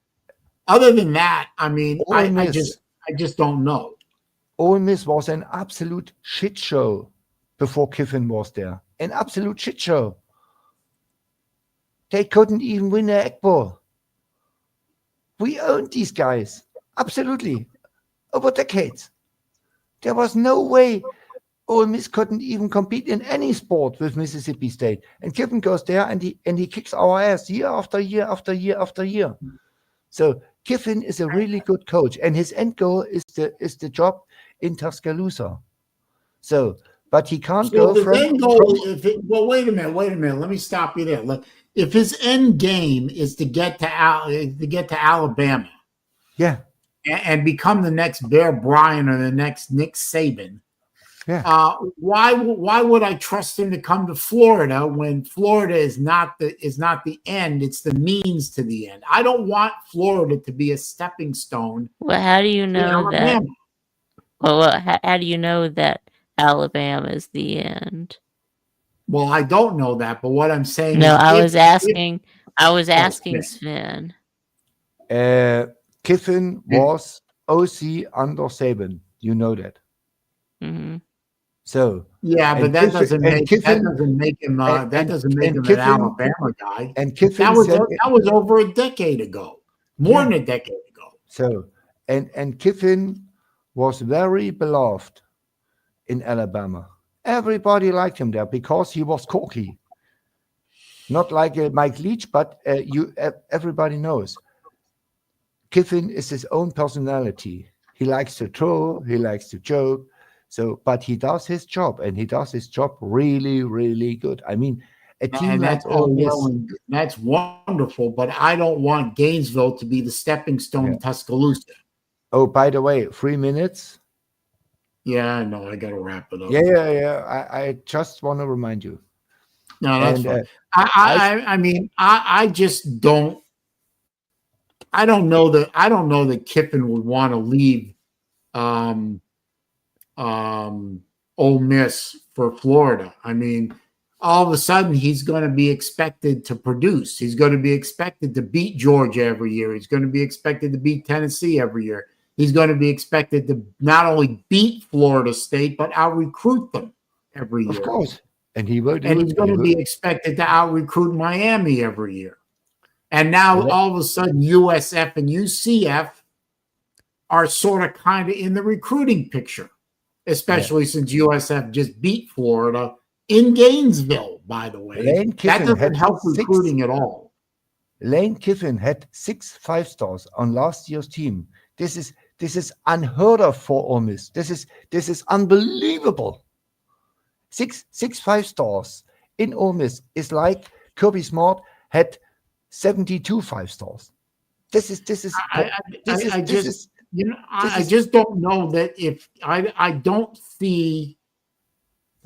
Other than that, I mean, I just don't know. Ole Miss was an absolute shit show before Kiffin was there. An absolute shit show. They couldn't even win an Egg Bowl. We owned these guys. Absolutely. Over decades. There was no way Ole Miss couldn't even compete in any sport with Mississippi State. And Kiffin goes there and he kicks our ass year after year after year after year. So Kiffin is a really good coach, and his end goal is the job in Tuscaloosa. So, but he can't go from. Well, wait a minute. Let me stop you there. If his end game is to get to Alabama, and become the next Bear Bryant or the next Nick Saban, why would I trust him to come to Florida when Florida is not the end? It's the means to the end. I don't want Florida to be a stepping stone. Well, how do you know that? Well, how do you know that Alabama is the end? Well, I don't know that, but what I'm saying is, I was asking Sven. Kiffin was OC under Saban. You know that. Mm-hmm. So but that doesn't make him an Alabama guy. And Kiffin that was over a decade ago, more than a decade ago. So and Kiffin was very beloved in Alabama. Everybody liked him there because he was cocky, not like Mike Leach, but everybody knows Kiffin is his own personality. He likes to throw, he likes to joke. So, but he does his job, and he does his job really, really good. I mean, a team that's that's wonderful, but I don't want Gainesville to be the stepping stone to Tuscaloosa. Oh, by the way, 3 minutes. Yeah, no, I got to wrap it up. Yeah. I just want to remind you. No, that's fine. I mean, I just don't. I don't know that Kiffin would want to leave um, Ole Miss for Florida. I mean, all of a sudden he's going to be expected to produce. He's going to be expected to beat Georgia every year. He's going to be expected to beat Tennessee every year. He's going to be expected to not only beat Florida State, but out-recruit them every year. Of course. And he will do And it. he's going to be expected to out-recruit Miami every year. And now all of a sudden USF and UCF are sort of kind of in the recruiting picture, especially since USF just beat Florida in Gainesville, by the way. That doesn't help recruiting at all. Lane Kiffin had 6 5-stars on last year's team. This is unheard of for Ole Miss. This is unbelievable. 6 5-stars in Ole Miss is like Kirby Smart had 72 5-stars. I just don't know that if I don't see,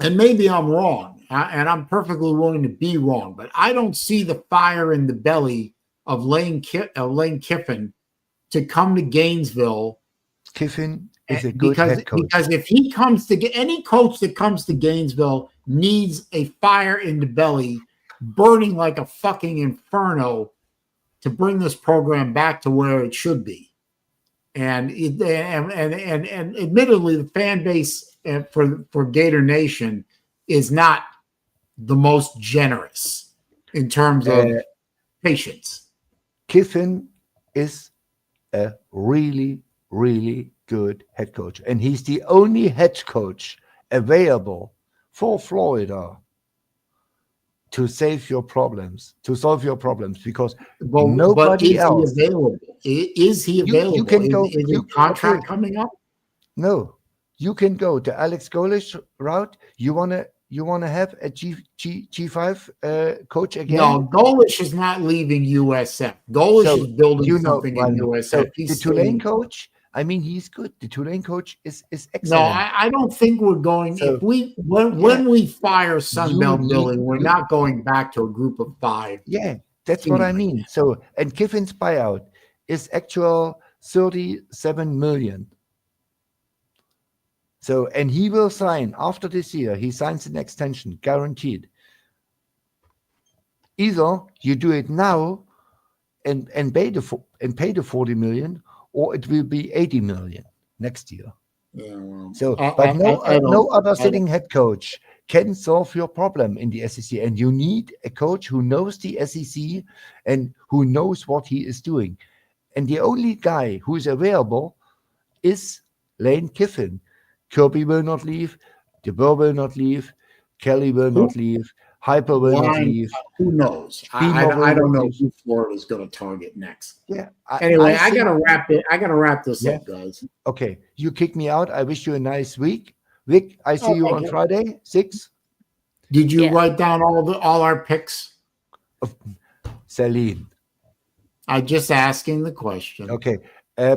and maybe I'm wrong, and I'm perfectly willing to be wrong, but I don't see the fire in the belly of Lane Kiffin to come to Gainesville. Kiffin is a good head coach. Because if he comes to any coach that comes to Gainesville needs a fire in the belly, burning like a fucking inferno to bring this program back to where it should be. And admittedly, the fan base for Gator Nation is not the most generous in terms of patience. Kiffin is a really, really good head coach, and he's the only head coach available for Florida to solve your problems, because nobody else. Is he available? You can go. Is his contract coming up? No, you can go the Alex Golesh route. You wanna have a G5 coach again? No, Golesh is not leaving USF. Golesh is building something in USF. So the Tulane coach, I mean, he's good. The Tulane coach is excellent. No, I don't think we're going. So, when we fire Sunbelt Billy, we're not going back to a group of 5. Yeah, that's what I mean. So, and Kiffin's buyout is actual 37 million. So, and he will sign after this year. He signs an extension, guaranteed. Either you do it now and pay the 40 million, or it will be 80 million next year. Yeah, well, so, but no other sitting head coach can solve your problem in the SEC, and you need a coach who knows the SEC and who knows what he is doing. And the only guy who is available is Lane Kiffin. Kirby will not leave, DeBoer will not leave, Kelly will not leave, Hyper will not leave. Who knows? I don't know who Florida is going to target next. Yeah. Anyway, I gotta wrap it. I gotta wrap this up, guys. Okay, you kick me out. I wish you a nice week. Vic, I see you on Friday, 6. Did you write down all our picks? Saleen. I'm just asking the question. Okay.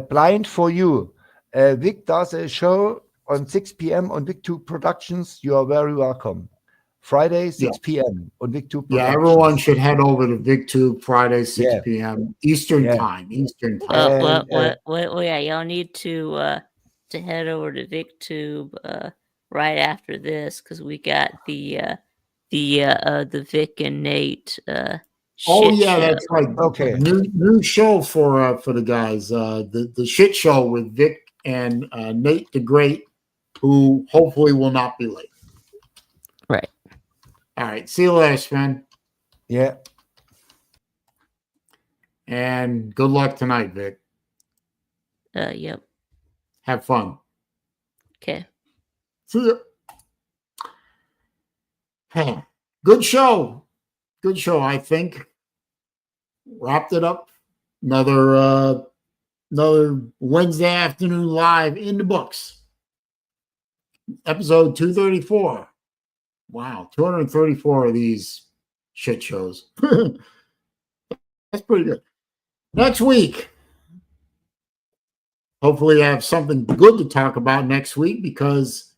Blind for you. Vic does a show on 6 p.m. on Vic2 Productions. You are very welcome. Friday, 6 p.m. on Vic2 Productions. Yeah, everyone should head over to Vic2 Friday, 6 p.m. Eastern time. Eastern time. Yeah, y'all need to head over to VicTube right after this, because we got the Vic and Nate. That's right. Okay, new show for the guys. The shit show with Vic and Nate the Great, who hopefully will not be late. Right. All right. See you later, Sven. Yeah. And good luck tonight, Vic. Yep. Have fun. Okay. See you. Hey, good show. Good show, I think. Wrapped it up. Another Wednesday afternoon live in the books. Episode 234. Wow, 234 of these shit shows. That's pretty good. Next week, hopefully I have something good to talk about next week, because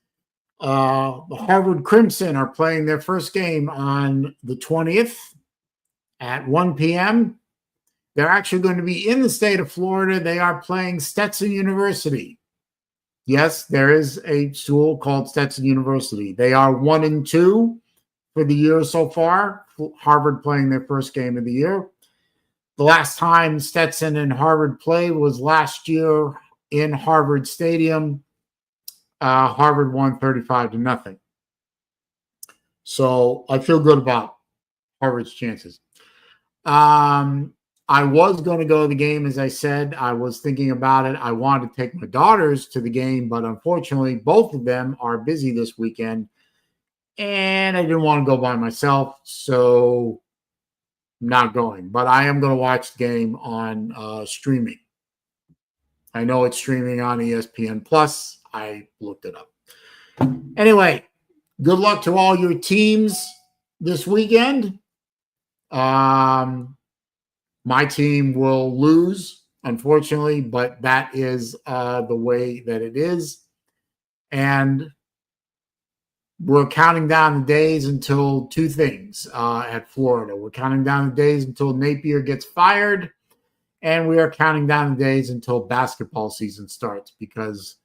the Harvard Crimson are playing their first game on the 20th at 1 p.m. They're actually going to be in the state of Florida. They are playing Stetson University. Yes, there is a school called Stetson University. They are 1-2 for the year so far. Harvard playing their first game of the year. The last time Stetson and Harvard played was last year in Harvard Stadium. Harvard won 35-0. So I feel good about Harvard's chances. I was going to go to the game, as I said. I was thinking about it. I wanted to take my daughters to the game, but unfortunately, both of them are busy this weekend, and I didn't want to go by myself, so I'm not going. But I am going to watch the game on streaming. I know it's streaming on ESPN Plus. I looked it up. Anyway, good luck to all your teams this weekend. My team will lose, unfortunately, but that is the way that it is. And we're counting down the days until two things at Florida. We're counting down the days until Napier gets fired, and we are counting down the days until basketball season starts, because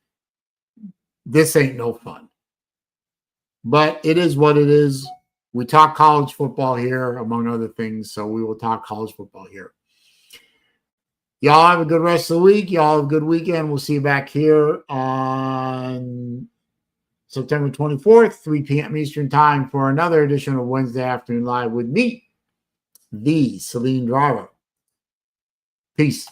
this ain't no fun. But it is what it is. We talk college football here, among other things, so we will talk college football here. Y'all have a good rest of the week. Y'all have a good weekend. We'll see you back here on September 24th, 3 p.m. Eastern Time, for another edition of Wednesday Afternoon Live with me, the SaleenDriver. Peace.